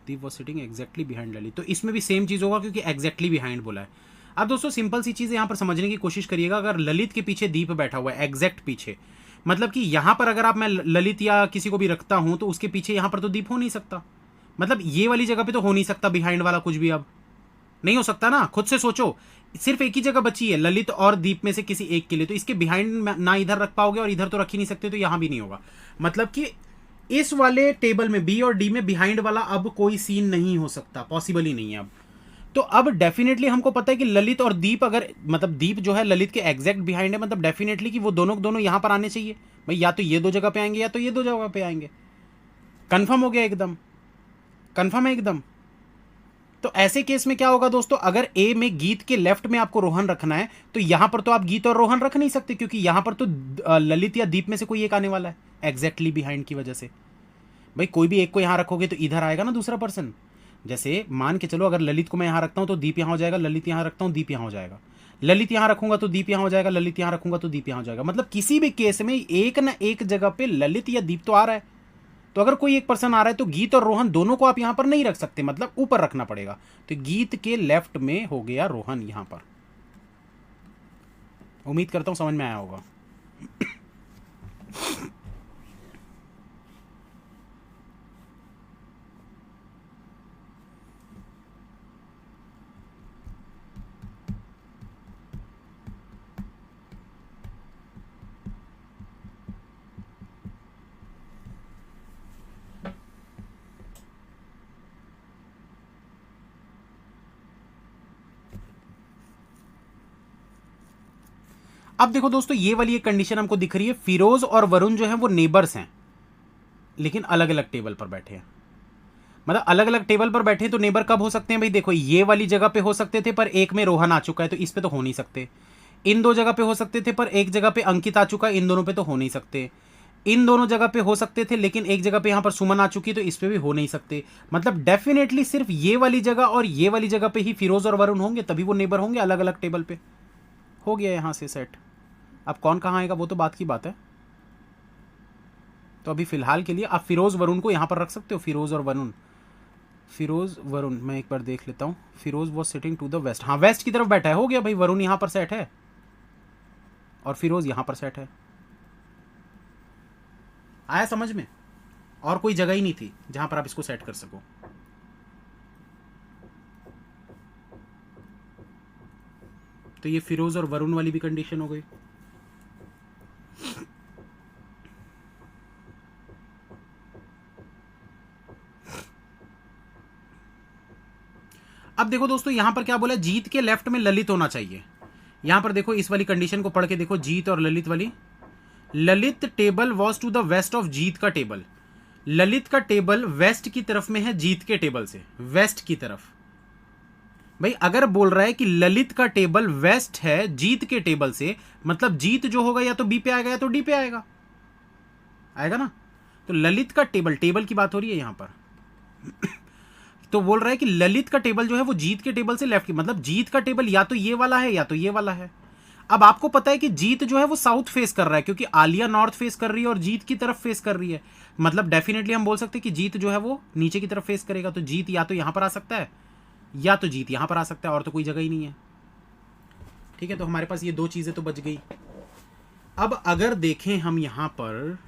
Deep was sitting exactly behind Lalit, तो इसमें भी सेम चीज़ होगा क्योंकि एग्जैक्टली बिहाइंड बोला है। अब दोस्तों सिंपल सी चीज़ यहाँ पर समझने की कोशिश करिएगा, अगर ललित के पीछे दीप बैठा हुआ है एग्जैक्ट पीछे, मतलब कि यहाँ पर अगर आप मैं ललित या किसी को भी रखता हूँ तो उसके पीछे यहाँ पर तो दीप हो नहीं सकता, मतलब ये वाली जगह पे तो हो नहीं सकता बिहाइंड वाला कुछ भी, अब नहीं हो सकता ना, खुद से सोचो। सिर्फ एक ही जगह बची है ललित और दीप में से किसी एक के लिए, तो इसके बिहाइंड ना इधर रख पाओगे और इधर तो रख ही नहीं सकते, तो यहां भी नहीं होगा। मतलब कि इस वाले टेबल में बी और डी में बिहाइंड वाला अब कोई सीन नहीं हो सकता, पॉसिबल ही नहीं है अब। तो अब डेफिनेटली हमको पता है कि ललित और दीप, अगर मतलब दीप जो है ललित के एग्जैक्ट बिहाइंड है, मतलब डेफिनेटली कि वो दोनों दोनों यहां पर आने चाहिए भाई, या तो ये दो जगह पे आएंगे या तो ये दो जगह पे आएंगे। कंफर्म हो गया एकदम, कंफर्म है एकदम। तो ऐसे केस में क्या होगा दोस्तों, अगर ए में गीत के लेफ्ट में आपको रोहन रखना है तो यहां पर तो आप गीत और रोहन रख नहीं सकते, क्योंकि यहां पर तो ललित या दीप में से कोई एक आने वाला है एग्जैक्टली बिहाइंड की वजह से। भाई कोई भी एक को यहां रखोगे तो इधर आएगा ना दूसरा पर्सन। जैसे मान के चलो अगर ललित को मैं यहां रखता हूं तो दीप यहां हो जाएगा, ललित यहां रखता हूं दीप यहां हो जाएगा, ललित यहां रखूंगा तो दीप यहां हो जाएगा, ललित यहां रखूंगा तो दीप यहां हो जाएगा। मतलब किसी भी केस में एक ना एक जगह पे ललित या दीप तो आ रहा है। तो अगर कोई एक पर्सन आ रहा है तो गीत और रोहन दोनों को आप यहां पर नहीं रख सकते, मतलब ऊपर रखना पड़ेगा। तो गीत के लेफ्ट में हो गया रोहन यहां पर। उम्मीद करता हूं समझ में आया होगा। अब देखो दोस्तों ये वाली एक कंडीशन हमको दिख रही है, फिरोज और वरुण जो है वो नेबर्स हैं लेकिन अलग अलग टेबल पर बैठे हैं। मतलब अलग अलग टेबल पर बैठे तो नेबर कब हो सकते हैं भाई, देखो ये वाली जगह पे हो सकते थे पर एक में रोहन आ चुका है तो इस पे तो हो नहीं सकते। इन दो जगह पे हो सकते थे पर एक जगह पे अंकित आ चुका है, इन दोनों पे तो हो नहीं सकते। इन दोनों जगह पे हो सकते थे लेकिन एक जगह पे यहां पर सुमन आ चुकी है तो इस पे भी हो नहीं सकते। मतलब डेफिनेटली सिर्फ ये वाली जगह और ये वाली जगह पे ही फिरोज और वरुण होंगे, तभी वो नेबर होंगे अलग अलग टेबल पे। हो गया यहां से सेट। अब कौन कहां आएगा वो तो बात की बात है। तो अभी फिलहाल के लिए आप फिरोज वरुण को यहां पर रख सकते हो, फिरोज और वरुण, फिरोज वरुण मैं एक बार देख लेता हूं। Firoz was sitting to the west, हाँ वेस्ट की तरफ बैठा है, हो गया भाई, वरुण यहां पर सेट है और फिरोज यहां पर सेट है। आया समझ में? और कोई जगह ही नहीं थी जहां पर आप इसको सेट कर सको। तो ये फिरोज और वरुण वाली भी कंडीशन हो गई। अब देखो दोस्तों यहां पर क्या बोला, जीत के लेफ्ट में ललित होना चाहिए। यहां पर देखो इस वाली कंडीशन को पढ़ के देखो, जीत और ललित वाली। Lalit table was to the west of Jeet का टेबल। ललित का टेबल वेस्ट की तरफ में है जीत के टेबल से, वेस्ट की तरफ। भाई अगर बोल रहा है कि ललित का टेबल वेस्ट है जीत के टेबल से, मतलब जीत जो होगा या तो बी पे आएगा या तो डी पे आएगा, आएगा ना। तो ललित का टेबल, टेबल की बात हो रही है यहां पर तो बोल रहा है कि ललित का टेबल जो है वो जीत के टेबल से लेफ्ट की, मतलब जीत का टेबल या तो ये वाला है या तो ये वाला है। अब आपको पता है कि जीत जो है वो साउथ फेस कर रहा है क्योंकि आलिया नॉर्थ फेस कर रही है और जीत की तरफ फेस कर रही है। मतलब डेफिनेटली हम बोल सकते हैं कि जीत जो है वो नीचे की तरफ फेस करेगा, तो जीत या तो यहां पर आ सकता है या तो जीत यहां पर आ सकता है, और तो कोई जगह ही नहीं है। ठीक है, तो हमारे पास ये दो चीजें तो बच गई। अब अगर देखें हम यहां पर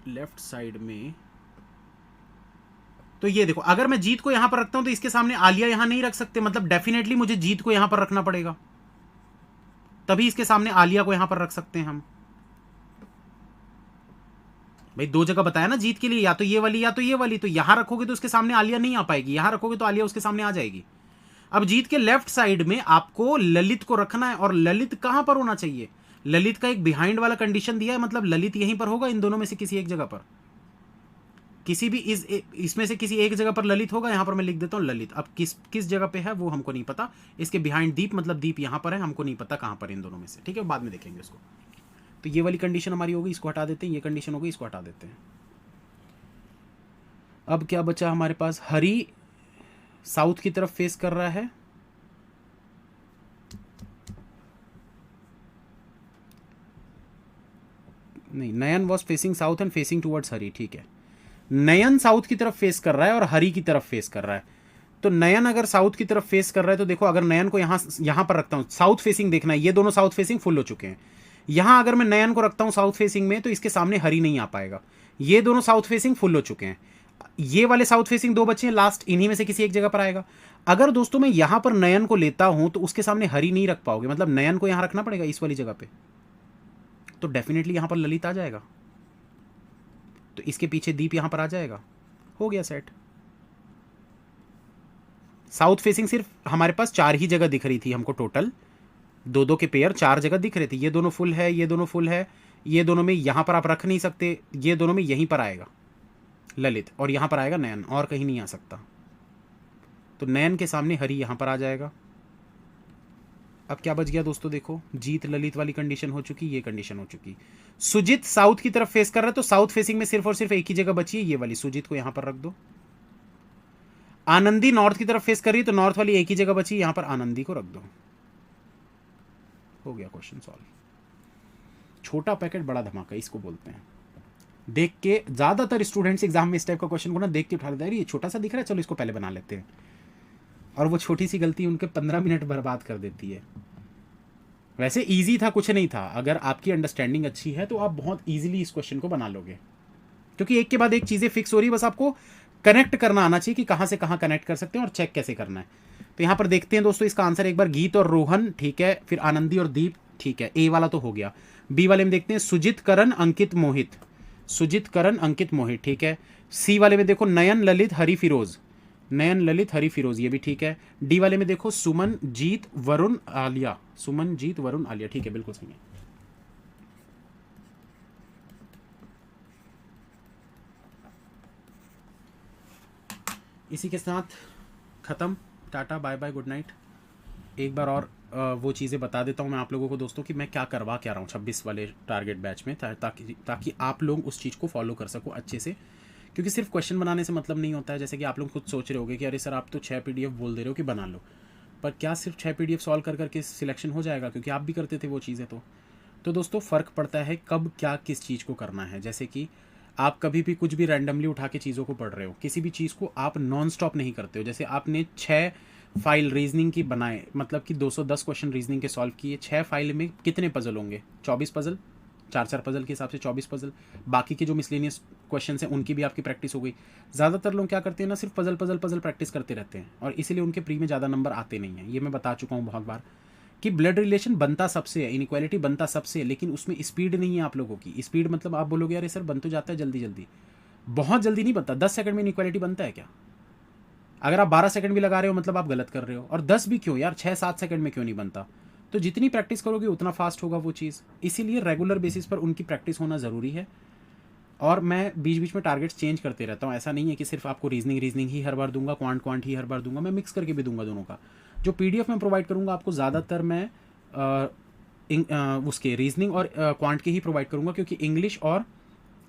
लेफ्ट साइड में, तो ये देखो अगर मैं जीत को यहां पर रखता हूं तो इसके सामने आलिया यहां नहीं रख सकते, मतलब डेफिनेटली मुझे जीत को यहां पर रखना पड़ेगा, तभी इसके सामने आलिया को यहां पर रख सकते हैं हम। भाई दो जगह बताया ना जीत के लिए, या तो ये वाली या तो ये वाली, तो यहां रखोगे तो उसके सामने आलिया नहीं आ पाएगी, यहां रखोगे तो आलिया उसके सामने आ जाएगी। अब जीत के लेफ्ट साइड में आपको ललित को रखना है, और ललित कहां पर होना चाहिए, ललित का एक बिहाइंड वाला कंडीशन दिया है, मतलब ललित यहीं पर होगा, इन दोनों में से किसी एक जगह पर, किसी भी इसमें से किसी एक जगह पर ललित होगा। यहां पर मैं लिख देता हूं ललित। अब किस जगह पे है वो हमको नहीं पता, इसके बिहाइंड दीप, मतलब दीप यहां पर है, हमको नहीं पता कहां पर इन दोनों में से। ठीक है, बाद में देखेंगे उसको। तो ये वाली कंडीशन हमारी होगी, इसको हटा देते हैं, ये कंडीशन होगी, इसको हटा देते हैं। अब क्या बचा हमारे पास, हरी साउथ की तरफ फेस कर रहा है, नहीं, Nayan was facing south and facing towards Hari, ठीक है। नयन साउथ की तरफ फेस कर रहा है और हरी की तरफ फेस कर रहा है। तो नयन अगर साउथ की तरफ फेस कर रहा है तो देखो, अगर नयन को यहां पर रखता हूं, साउथ फेसिंग देखना है, ये दोनों साउथ फेसिंग फुल हो चुके हैं। यहां अगर मैं नयन को रखता हूं साउथ फेसिंग में तो इसके सामने हरी नहीं आ पाएगा। ये दोनों साउथ फेसिंग फुल हो चुके हैं। ये वाले साउथ फेसिंग दो बच्चे हैं, लास्ट इन्हीं में से किसी एक जगह पर आएगा। अगर दोस्तों मैं यहां पर नयन को लेता हूं तो उसके सामने हरी नहीं रख पाओगे, मतलब नयन को यहां रखना पड़ेगा इस वाली जगह पे, तो डेफिनेटली यहां पर ललित आ जाएगा, तो इसके पीछे दीप यहां पर आ जाएगा, हो गया सेट। साउथ फेसिंग सिर्फ हमारे पास 4 ही जगह दिख रही थी हमको, टोटल 2-2 के पेयर 4 जगह दिख रहे थे। ये दोनों फुल है, ये दोनों फुल है, ये दोनों में यहां पर आप रख नहीं सकते, ये दोनों में यहीं पर आएगा ललित और यहां पर आएगा नयन, और कहीं नहीं आ सकता। तो नयन के सामने हरी यहां पर आ जाएगा। अब क्या बच गया दोस्तों, देखो जीत ललित वाली कंडीशन हो चुकी, ये कंडीशन हो चुकी। सुजीत साउथ की तरफ फेस कर रहा है, तो साउथ फेसिंग में सिर्फ और सिर्फ एक ही जगह बची है, ये वाली, सुजीत को यहां पर रख दो। आनंदी नॉर्थ की तरफ फेस कर रही है, तो नॉर्थ वाली एक ही जगह बची, यहां पर आनंदी को रख दो, हो गया क्वेश्चन सॉल्व। छोटा पैकेट बड़ा धमाका इसको बोलते हैं। देख के ज्यादातर स्टूडेंट्स एग्जाम में इस टाइप का क्वेश्चन को ना देख के उठा लेते हैं, ये छोटा सा दिख रहा है, चलो इसको पहले बना लेते हैं, और वो छोटी सी गलती उनके 15 मिनट बर्बाद कर देती है। वैसे इजी था, कुछ नहीं था, अगर आपकी अंडरस्टैंडिंग अच्छी है तो आप बहुत इजीली इस क्वेश्चन को बना लोगे, क्योंकि एक के बाद एक चीजें फिक्स हो रही है, बस आपको कनेक्ट करना आना चाहिए कि कहां से कहां कनेक्ट कर सकते हैं और चेक कैसे करना है। तो यहां पर देखते हैं दोस्तों इसका आंसर एक बार, गीत और रोहन, ठीक है, फिर आनंदी और दीप, ठीक है, ए वाला तो हो गया। बी वाले में देखते हैं सुजित करण अंकित मोहित, सुजित करण अंकित मोहित, ठीक है। सी वाले में देखो नयन ललित हरी फिरोज, नयन ललित हरी फिरोज, ये भी ठीक है। डी वाले में देखो सुमन जीत वरुण आलिया, सुमन जीत वरुण आलिया, ठीक है, बिल्कुल सही है। इसी के साथ खत्म, tata bye bye good night. एक बार और वो चीज़ें बता देता हूँ मैं आप लोगों को दोस्तों कि मैं क्या करवा क्या रहा हूँ 26 वाले टारगेट बैच में, ताकि आप लोग उस चीज़ को फॉलो कर सको अच्छे से, क्योंकि सिर्फ क्वेश्चन बनाने से मतलब नहीं होता है। जैसे कि आप लोग खुद सोच रहे होगे कि अरे सर आप तो 6 PDF बोल दे रहे हो कि बना लो, पर क्या सिर्फ 6 PDF सॉल्व कर करके सिलेक्शन हो जाएगा, क्योंकि आप भी करते थे वो चीज़ें। तो दोस्तों फ़र्क पड़ता है कब क्या किस चीज़ को करना है। जैसे कि आप कभी भी कुछ भी रैंडमली उठा के चीज़ों को पढ़ रहे हो, किसी भी चीज़ को आप नॉन स्टॉप नहीं करते हो। जैसे आपने 6 फाइल रीजनिंग की बनाए, मतलब कि 210 क्वेश्चन रीजनिंग के सॉल्व किए, 6 फाइल में कितने पजल होंगे, 24 पजल, 4-4 पजल के हिसाब से 24 पजल। बाकी के जो मिसलेनियस क्वेश्चन हैं उनकी भी आपकी प्रैक्टिस हो गई। ज़्यादातर लोग क्या करते हैं ना, सिर्फ पजल पजल पजल प्रैक्टिस करते रहते हैं, और इसीलिए उनके प्री में ज़्यादा नंबर आते नहीं हैं। ये मैं बता चुका हूँ बहुत बार कि ब्लड रिलेशन बनता सबसे है, इनइक्वालिटी बनता सबसे है, लेकिन उसमें स्पीड नहीं है आप लोगों की। स्पीड मतलब आप बोलोगे यार सर बन तो जाता है जल्दी जल्दी, बहुत जल्दी नहीं बनता। 10 सेकंड में इनइक्वालिटी बनता है क्या? अगर आप 12 सेकंड भी लगा रहे हो मतलब आप गलत कर रहे हो। और 10 भी क्यों यार, 6-7 सेकंड में क्यों नहीं बनता? तो जितनी प्रैक्टिस करोगे उतना फास्ट होगा वो चीज़। इसीलिए रेगुलर बेसिस पर उनकी प्रैक्टिस होना ज़रूरी है। और मैं बीच बीच में टारगेट्स चेंज करते रहता हूँ। ऐसा नहीं है कि सिर्फ आपको रीजनिंग ही हर बार दूंगा, क्वांट ही हर बार दूंगा, मैं मिक्स करके भी दूंगा दोनों का। जो PDF में प्रोवाइड करूंगा आपको, ज़्यादातर मैं उसके रीजनिंग और क्वांट के ही प्रोवाइड करूंगा, क्योंकि इंग्लिश और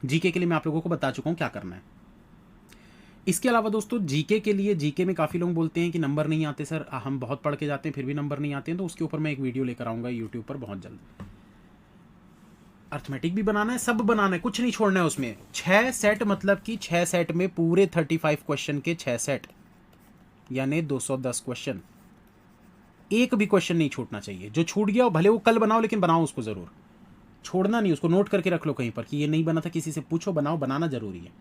जीके के लिए मैं आप लोगों को बता चुका हूँ क्या करना है। इसके अलावा दोस्तों जीके के लिए, जीके में काफ़ी लोग बोलते हैं कि नंबर नहीं आते सर, हम बहुत पढ़ के जाते हैं फिर भी नंबर नहीं आते हैं, तो उसके ऊपर मैं एक वीडियो लेकर आऊँगा यूट्यूब पर बहुत जल्द। अर्थमेटिक भी बनाना है, सब बनाना है, कुछ नहीं छोड़ना है उसमें। 6 सेट, मतलब कि 6 सेट में पूरे 35 क्वेश्चन के 6 सेट, यानी 210 क्वेश्चन। एक भी क्वेश्चन नहीं छूटना चाहिए। जो छूट गया भले वो कल बनाओ, लेकिन बनाओ उसको ज़रूर, छोड़ना नहीं। उसको नोट करके रख लो कहीं पर कि ये नहीं बना था, किसी से पूछो, बनाओ, बनाना जरूरी है।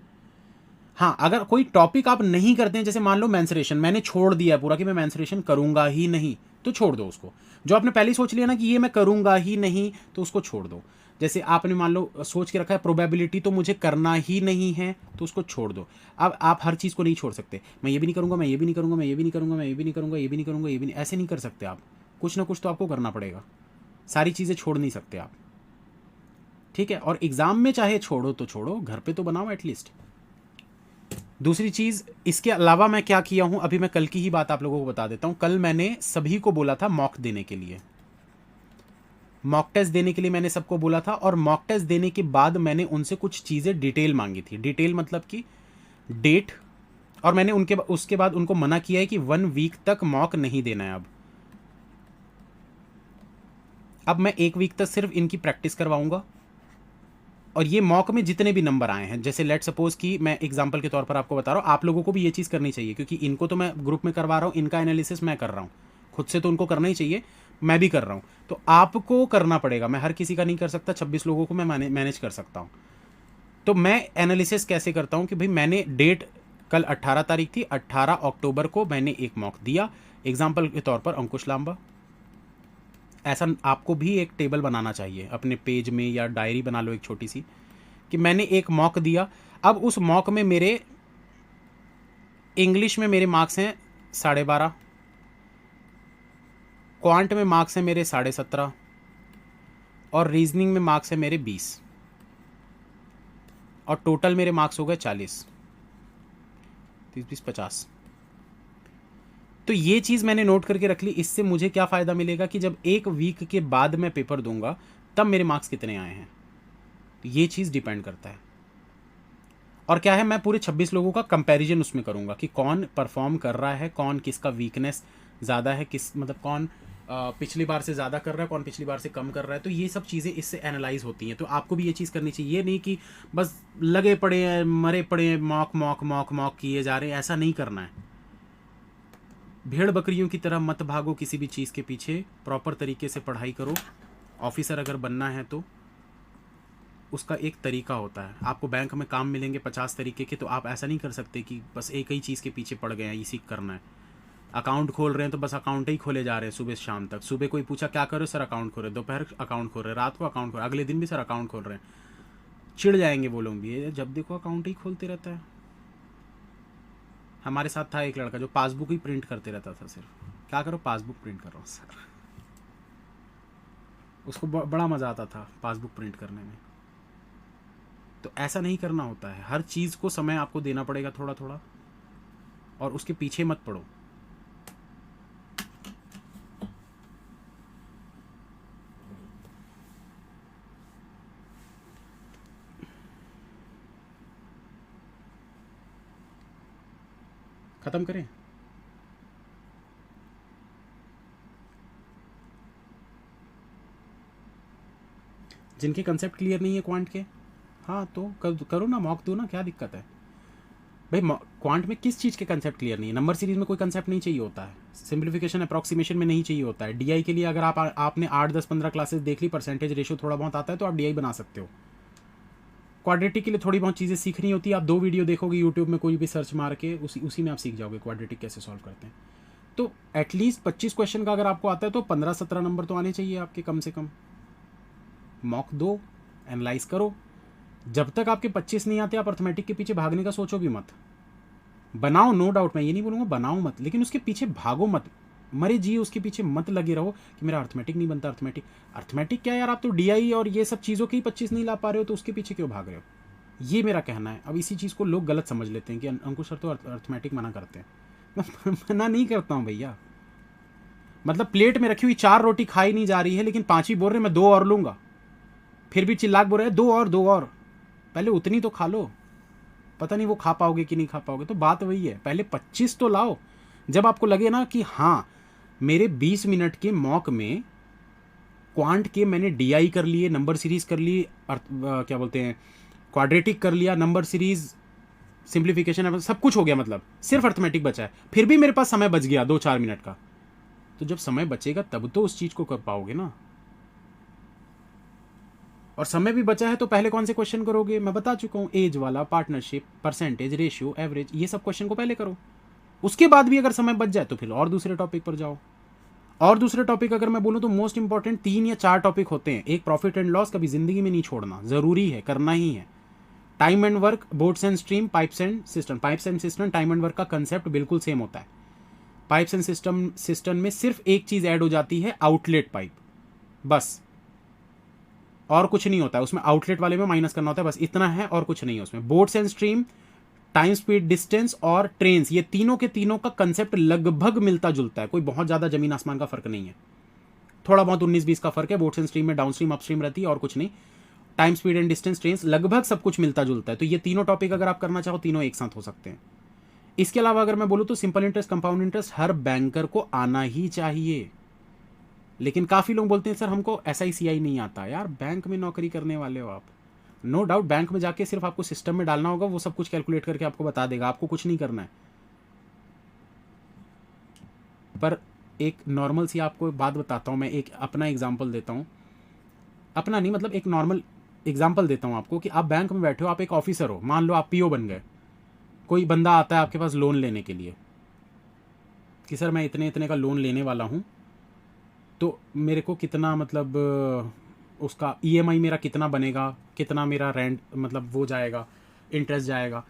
हाँ, अगर कोई टॉपिक आप नहीं करते हैं, जैसे मान लो मेंस्ट्रुएशन, मैंने छोड़ दिया पूरा कि मैं मेंस्ट्रुएशन करूंगा ही नहीं, तो छोड़ दो उसको। जो आपने पहले ही सोच लिया ना कि ये मैं करूंगा ही नहीं, तो उसको छोड़ दो। जैसे आपने मान लो सोच के रखा है प्रोबेबिलिटी तो मुझे करना ही नहीं है, तो उसको छोड़ दो। अब आप हर चीज़ को नहीं छोड़ सकते, मैं ये भी नहीं करूंगा, मैं ये भी नहीं करूंगा, मैं ये भी नहीं करूंगा, मैं ये भी नहीं करूंगा, ये भी नहीं करूंगा, ये भी नहीं, ऐसे नहीं कर सकते आप। कुछ ना कुछ तो आपको करना पड़ेगा, सारी चीज़ें छोड़ नहीं सकते आप, ठीक है। और एग्जाम में चाहे छोड़ो तो छोड़ो, घर पे तो बनाओ एटलीस्ट। दूसरी चीज़, इसके अलावा मैं क्या किया हूं, अभी मैं कल की ही बात आप लोगों को बता देता हूं। कल मैंने सभी को बोला था मॉक देने के लिए, मॉक टेस्ट देने के लिए मैंने सबको बोला था। और मॉक टेस्ट देने के बाद मैंने उनसे कुछ चीज़ें डिटेल मांगी थी। डिटेल मतलब कि डेट, और मैंने उसके बाद उनको मना किया है कि 1 वीक तक मॉक नहीं देना है। अब मैं 1 वीक तक सिर्फ इनकी प्रैक्टिस करवाऊंगा, और ये मॉक में जितने भी नंबर आए हैं, जैसे लेट सपोज कि मैं एग्जांपल के तौर पर आपको बता रहा हूँ, आप लोगों को भी ये चीज़ करनी चाहिए, क्योंकि इनको तो मैं ग्रुप में करवा रहा हूँ, इनका एनालिसिस मैं कर रहा हूँ, खुद से तो उनको करना ही चाहिए, मैं भी कर रहा हूँ, तो आपको करना पड़ेगा। मैं हर किसी का नहीं कर सकता, 26 लोगों को मैं मैनेज कर सकता हूँ। तो मैं एनालिसिस कैसे करता हूँ कि भाई मैंने डेट कल 18 तारीख थी, 18 अक्टूबर को मैंने एक मॉक दिया, एग्जाम्पल के तौर पर अंकुश लांबा। ऐसा आपको भी एक टेबल बनाना चाहिए अपने पेज में, या डायरी बना लो एक छोटी सी, कि मैंने एक मॉक दिया। अब उस मॉक में मेरे इंग्लिश में मेरे मार्क्स हैं 12.5, क्वांट में मार्क्स हैं मेरे 17.5, और रीजनिंग में मार्क्स हैं मेरे 20, और टोटल मेरे मार्क्स हो गए 40, 30, 20, 50। तो ये चीज़ मैंने नोट करके रख ली। इससे मुझे क्या फ़ायदा मिलेगा कि जब एक वीक के बाद मैं पेपर दूंगा तब मेरे मार्क्स कितने आए हैं, तो ये चीज़ डिपेंड करता है। और क्या है, मैं पूरे 26 लोगों का कंपैरिजन उसमें करूंगा कि कौन परफॉर्म कर रहा है, कौन किसका वीकनेस ज़्यादा है, किस मतलब कौन पिछली बार से ज़्यादा कर रहा है, कौन पिछली बार से कम कर रहा है। तो ये सब चीज़ें इससे एनालाइज होती हैं। तो आपको भी ये चीज़ करनी चाहिए, ये नहीं कि बस लगे पड़े हैं, मरे पड़े हैं, मॉक मॉक मॉक मॉक किए जा रहे हैं, ऐसा नहीं करना है। भेड़ बकरियों की तरह मत भागो किसी भी चीज़ के पीछे, प्रॉपर तरीके से पढ़ाई करो। ऑफिसर अगर बनना है तो उसका एक तरीका होता है। आपको बैंक में काम मिलेंगे 50 तरीके के, तो आप ऐसा नहीं कर सकते कि बस एक ही चीज़ के पीछे पड़ गए हैं, इसी करना है। अकाउंट खोल रहे हैं तो बस अकाउंट ही खोले जा रहे हैं सुबह शाम तक। सुबह कोई पूछा क्या करो, सर अकाउंट खोल रहे, दोपहर अकाउंट खोल रहे, रात को अकाउंट खोल रहे, अगले दिन भी सर अकाउंट खोल रहे हैं। चिढ़ जाएंगे वो लोग भी, जब देखो अकाउंट ही खोलते रहता है। हमारे साथ था एक लड़का जो पासबुक ही प्रिंट करते रहता था, सिर्फ क्या करो पासबुक प्रिंट कर रहा हूँ सर। उसको बड़ा मज़ा आता था पासबुक प्रिंट करने में। तो ऐसा नहीं करना होता है, हर चीज़ को समय आपको देना पड़ेगा थोड़ा थोड़ा, और उसके पीछे मत पड़ो। खत्म करें? जिनके कंसेप्ट क्लियर नहीं है क्वांट के, हाँ तो करो ना, मॉक दो ना, क्या दिक्कत है भाई। क्वांट में किस चीज़ के कंसेप्ट क्लियर नहीं है? नंबर सीरीज में कोई कंसेप्ट नहीं चाहिए होता है, सिंप्लीफिकेशन अप्रॉक्सीमेशन में नहीं चाहिए होता है। डीआई के लिए अगर आपने 8, 10, 15 क्लासेस देख ली, परसेंटेज रेशियो थोड़ा बहुत आता है, तो आप डीआई बना सकते हो। क्वाड्रेटिक के लिए थोड़ी बहुत चीज़ें सीखनी होती है। आप 2 वीडियो देखोगे यूट्यूब में, कोई भी सर्च मार के, उसी में आप सीख जाओगे क्वाड्रेटिक कैसे सॉल्व करते हैं। तो एटलीस्ट 25 क्वेश्चन का अगर आपको आता है तो 15-17 नंबर तो आने चाहिए आपके कम से कम। मॉक दो, एनालाइज करो। जब तक आपके 25 नहीं आते, आप अर्थमेटिक के पीछे भागने का सोचो भी मत। बनाओ, नो डाउट, मैं ये नहीं बोलूँगा बनाओ मत, लेकिन उसके पीछे भागो मत, मरे जी उसके पीछे मत लगे रहो कि मेरा अर्थमेटिक नहीं बनता। अर्थमेटिक क्या यार, आप तो डीआई और ये सब चीज़ों के ही 25 नहीं ला पा रहे हो, तो उसके पीछे क्यों भाग रहे हो? ये मेरा कहना है। अब इसी चीज़ को लोग गलत समझ लेते हैं कि अंकुश सर तो अर्थमेटिक मना करते हैं। मैं मना नहीं करता हूँ भैया। मतलब प्लेट में रखी हुई 4 रोटी खाई नहीं जा रही है, लेकिन 5 ही बोल रहे मैं 2 और लूँगा, फिर भी चिल्लाक बोल रहे हैं 2 और 2 और। पहले उतनी तो खा लो, पता नहीं वो खा पाओगे कि नहीं खा पाओगे। तो बात वही है, पहले 25 तो लाओ। जब आपको लगे ना कि हाँ मेरे 20 मिनट के मॉक में क्वांट के मैंने डीआई कर लिए, नंबर सीरीज कर ली, क्या बोलते हैं क्वाड्रेटिक कर लिया, नंबर सीरीज, सिंप्लीफिकेशन, सब कुछ हो गया, मतलब सिर्फ अर्थमेटिक बचा है, फिर भी मेरे पास समय बच गया 2-4 मिनट का, तो जब समय बचेगा तब तो उस चीज़ को कर पाओगे ना। और समय भी बचा है तो पहले कौन से क्वेश्चन करोगे? मैं बता चुका हूँ, एज वाला, पार्टनरशिप, परसेंटेज, रेशियो, एवरेज, ये सब क्वेश्चन को पहले करो। उसके बाद भी अगर समय बच जाए तो फिर और दूसरे टॉपिक पर जाओ। और दूसरे टॉपिक अगर मैं बोलूँ तो मोस्ट इंपॉर्टेंट 3 या 4 टॉपिक होते हैं। एक प्रॉफिट एंड लॉस, कभी जिंदगी में नहीं छोड़ना, जरूरी है, करना ही है। Time and work, boards and stream, pipes and system. Pipes and system, time and work का कंसेप्ट बिल्कुल सेम होता है। पाइप्स एंड सिस्टम में सिर्फ एक चीज ऐड हो जाती है, आउटलेट पाइप, बस, और कुछ नहीं होता है उसमें। आउटलेट वाले में माइनस करना होता है, बस इतना है, और कुछ नहीं है उसमें। Boards and stream, time, speed, distance और ट्रेन्स, ये तीनों के तीनों का कंसेप्ट लगभग मिलता जुलता है, कोई बहुत ज्यादा जमीन आसमान का फर्क नहीं है। थोड़ा बहुत 19-20 का फर्क है। बोर्ड्स एंड स्ट्रीम में डाउन स्ट्रीम, अपस्ट्रीम रहती है, और कुछ नहीं। Time, speed and distance, trains, लगभग सब कुछ मिलता जुलता है। तो ये तीनों टॉपिक अगर आप करना चाहो, तीनों एक साथ हो सकते हैं। इसके अलावा अगर मैं बोलूँ तो सिंपल इंटरेस्ट, कंपाउंड इंटरेस्ट हर बैंकर को आना ही चाहिए। लेकिन काफ़ी लोग बोलते हैं सर हमको SICI नहीं आता। यार बैंक में नौकरी करने वाले हो आप, नो डाउट बैंक में जाके सिर्फ आपको सिस्टम में डालना होगा, वो सब कुछ कैलकुलेट करके आपको बता देगा, आपको कुछ नहीं करना है। पर एक नॉर्मल सी आपको बात बताता हूँ मैं, एक अपना एग्जांपल देता हूँ, अपना नहीं मतलब एक नॉर्मल एग्जांपल देता हूँ आपको कि आप बैंक में बैठे हो, आप एक ऑफिसर हो, मान लो आप पीओ बन गए, कोई बंदा आता है आपके पास लोन लेने के लिए कि सर मैं इतने इतने का लोन लेने वाला हूँ, तो मेरे को कितना मतलब उसका ईएमआई मेरा कितना बनेगा, कितना मेरा रेंट मतलब वो जाएगा, इंटरेस्ट जाएगा।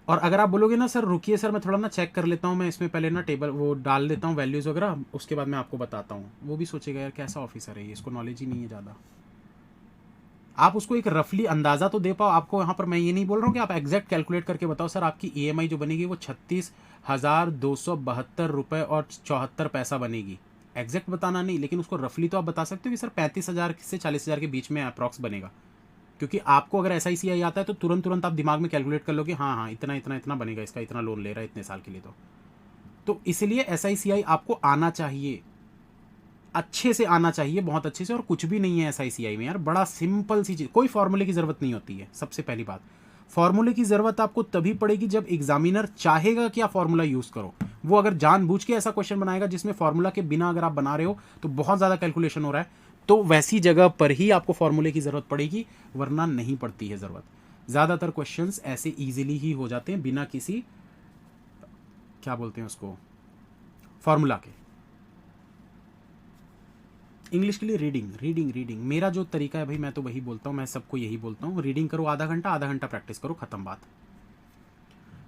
और अगर आप बोलोगे ना सर रुकिए सर मैं थोड़ा ना चेक कर लेता हूँ, मैं इसमें पहले ना टेबल वो डाल देता हूँ वैल्यूज़ वगैरह, उसके बाद मैं आपको बताता हूँ, वो भी सोचेगा यार कैसा ऑफिसर है ये, इसको नॉलेज ही नहीं है ज़्यादा। आप उसको एक रफली अंदाज़ा तो दे पाओ। आपको यहाँ पर मैं ये नहीं बोल रहा हूँ कि आप एग्जैक्ट कैलकुलेट करके बताओ सर आपकी ईएमआई जो बनेगी वो 36,272 रुपये और 74 पैसा बनेगी, एग्जैक्ट बताना नहीं, लेकिन उसको रफली तो आप बता सकते हो कि सर 35,000 से 40,000 के बीच में अप्रॉक्स बनेगा। क्योंकि आपको अगर SICI आता है तो तुरंत आप दिमाग में कैलकुलेट कर लोगे, हाँ हाँ इतना इतना इतना बनेगा, इसका इतना लोन ले रहा है इतने साल के लिए। तो इसलिए SICI आपको आना चाहिए, अच्छे से आना चाहिए, बहुत अच्छे से। और कुछ भी नहीं है SICI में यार, बड़ा सिंपल सी चीज़, कोई फॉर्मूले की ज़रूरत नहीं होती है। सबसे पहली बात, फॉर्मूले की ज़रूरत आपको तभी पड़ेगी जब एग्जामिनर चाहेगा कि आप फॉर्मूला यूज़ करो। वो अगर जानबूझ के ऐसा क्वेश्चन बनाएगा जिसमें फॉर्मूला के बिना अगर आप बना रहे हो तो बहुत ज़्यादा कैलकुलेशन हो रहा है, तो वैसी जगह पर ही आपको फॉर्मूले की ज़रूरत पड़ेगी, वरना नहीं पड़ती है ज़रूरत। ज़्यादातर क्वेश्चंस ऐसे इजीली ही हो जाते हैं बिना किसी क्या बोलते हैं उसको फॉर्मूला के। इंग्लिश के लिए रीडिंग मेरा जो तरीका है भाई, मैं तो वही बोलता हूँ, मैं सबको यही बोलता हूँ, रीडिंग करो आधा घंटा प्रैक्टिस करो, खत्म बात।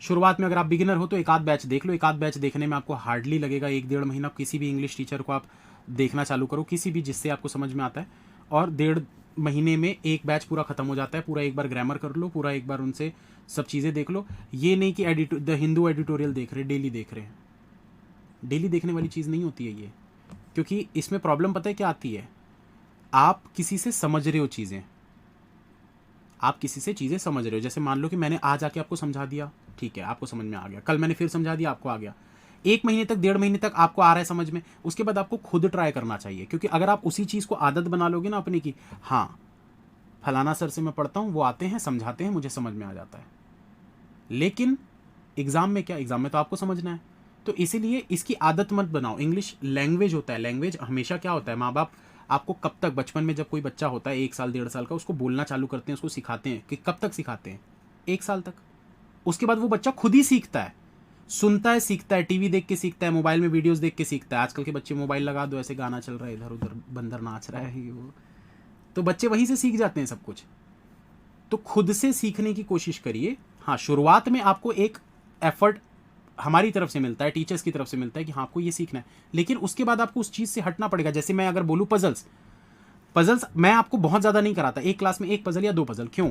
शुरुआत में अगर आप बिगिनर हो तो एक आध बैच देख लो, एक आध बैच देखने में आपको हार्डली लगेगा 1-1.5 महीना। किसी भी इंग्लिश टीचर को आप देखना चालू करो, किसी भी जिससे आपको समझ में आता है, और 1.5 महीने में एक बैच पूरा खत्म हो जाता है। पूरा एक बार ग्रामर कर लो, पूरा एक बार उनसे सब चीज़ें देख लो। ये नहीं कि द हिंदू एडिटोरियल देख रहे, डेली देख रहे हैं, डेली देखने वाली चीज़ नहीं होती है ये। क्योंकि इसमें प्रॉब्लम पता है क्या आती है, आप किसी से समझ रहे हो चीज़ें, आप किसी से चीज़ें समझ रहे हो। जैसे मान लो कि मैंने आज आके आपको समझा दिया, ठीक है आपको समझ में आ गया, कल मैंने फिर समझा दिया आपको आ गया, 1 महीने तक 1.5 महीने तक आपको आ रहा है समझ में, उसके बाद आपको खुद ट्राई करना चाहिए। क्योंकि अगर आप उसी चीज़ को आदत बना लोगे ना अपनी की, हाँ फलाना सर से मैं पढ़ता हूँ, वो आते हैं समझाते हैं, मुझे समझ में आ जाता है, लेकिन एग्ज़ाम में क्या, एग्ज़ाम में तो आपको समझना है। तो इसीलिए इसकी आदत मत बनाओ। इंग्लिश लैंग्वेज होता है, लैंग्वेज हमेशा क्या होता है, माँ बाप आपको कब तक, बचपन में जब कोई बच्चा होता है 1 साल 1.5 साल का, उसको बोलना चालू करते हैं, उसको सिखाते हैं कि कब तक सिखाते हैं, 1 साल तक। उसके बाद वो बच्चा खुद ही सीखता है, सुनता है, सीखता है, टीवी देख के सीखता है, मोबाइल में वीडियोस देख के सीखता है। आजकल के बच्चे मोबाइल लगा दो, ऐसे गाना चल रहा है, इधर उधर बंदर नाच रहा है, वो तो बच्चे वहीं से सीख जाते हैं सब कुछ। तो खुद से सीखने की कोशिश करिए। हाँ शुरुआत में आपको एक एफर्ट हमारी तरफ से मिलता है, टीचर्स की तरफ से मिलता है कि हाँ आपको ये सीखना है, लेकिन उसके बाद आपको उस चीज़ से हटना पड़ेगा। जैसे मैं अगर बोलूँ पजल्स मैं आपको बहुत ज़्यादा नहीं कराता, एक क्लास में 1 पजल या 2 पजल। क्यों,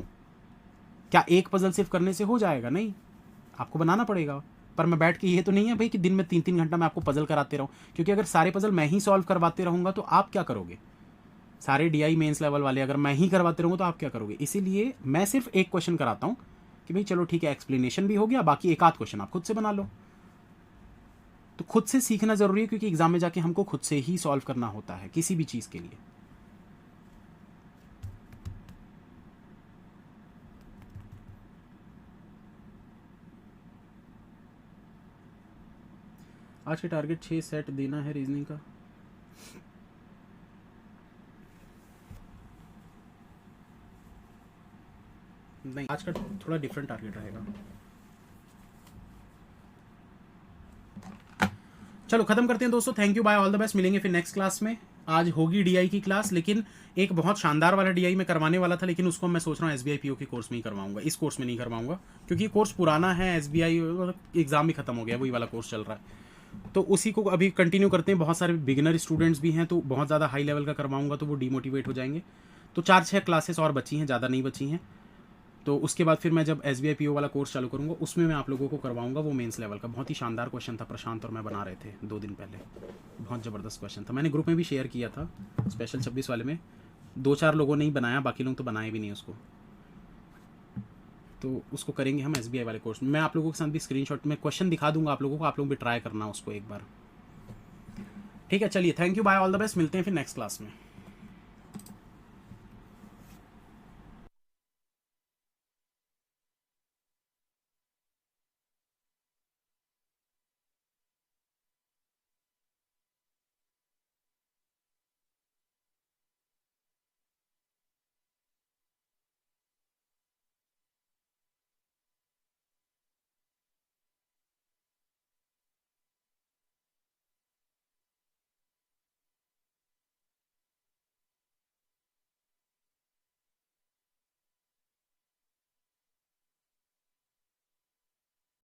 क्या 1 पजल सिर्फ करने से हो जाएगा? नहीं, आपको बनाना पड़ेगा। पर मैं बैठ के ये तो नहीं है भाई कि दिन में 3-3 घंटा मैं आपको पजल कराते रहूँ, क्योंकि अगर सारे पजल मैं ही सॉल्व करवाते रहूँगा तो आप क्या करोगे? सारे DI मेंस लेवल वाले अगर मैं ही करवाते रहूँगा तो आप क्या करोगे? इसीलिए मैं सिर्फ एक क्वेश्चन कराता हूँ कि भाई चलो ठीक है, एक्सप्लेनेशन भी हो गया, बाकी एक आध क्वेश्चन आप खुद से बना लो। तो खुद से सीखना ज़रूरी है, क्योंकि एग्जाम में जाके हमको खुद से ही सॉल्व करना होता है किसी भी चीज़ के लिए। आज के टारगेट 6 सेट देना है रीजनिंग का। नहीं, आज का थोड़ा डिफरेंट टारगेट रहेगा। चलो खत्म करते हैं दोस्तों, thank you, bye, all the best. मिलेंगे फिर नेक्स्ट क्लास में। आज होगी DI की क्लास, लेकिन एक बहुत शानदार वाला DI में करवाने वाला था, लेकिन उसको मैं सोच रहा हूँ SBI PO के कोर्स में ही करवाऊंगा, इस कोर्स में नहीं करवाऊंगा, क्योंकि ये कोर्स पुराना है। SBI एग्जाम भी खत्म हो गया, वही वाला कोर्स चल रहा है, तो उसी को अभी कंटिन्यू करते हैं। बहुत सारे बिगिनर स्टूडेंट्स भी हैं, तो बहुत ज़्यादा हाई लेवल का करवाऊंगा तो वो डिमोटिवेट हो जाएंगे। तो 4-6 क्लासेस और बची हैं, ज़्यादा नहीं बची हैं। तो उसके बाद फिर मैं जब SBI PO वाला कोर्स चालू करूँगा उसमें मैं आप लोगों को करवाऊंगा वो मेंस लेवल का। बहुत ही शानदार क्वेश्चन था, प्रशांत और मैं बना रहे थे 2 दिन पहले, बहुत ज़बरदस्त क्वेश्चन था। मैंने ग्रुप में भी शेयर किया था, स्पेशल 26 वाले में 2-4 लोगों ने ही बनाया, बाकी लोग तो बनाए भी नहीं उसको। तो उसको करेंगे हम SBI वाले कोर्स में। मैं आप लोगों के साथ भी स्क्रीनशॉट में क्वेश्चन दिखा दूंगा आप लोगों को, आप लोग भी ट्राई करना उसको एक बार। ठीक है, चलिए, thank you, bye, all the best. मिलते हैं फिर नेक्स्ट क्लास में।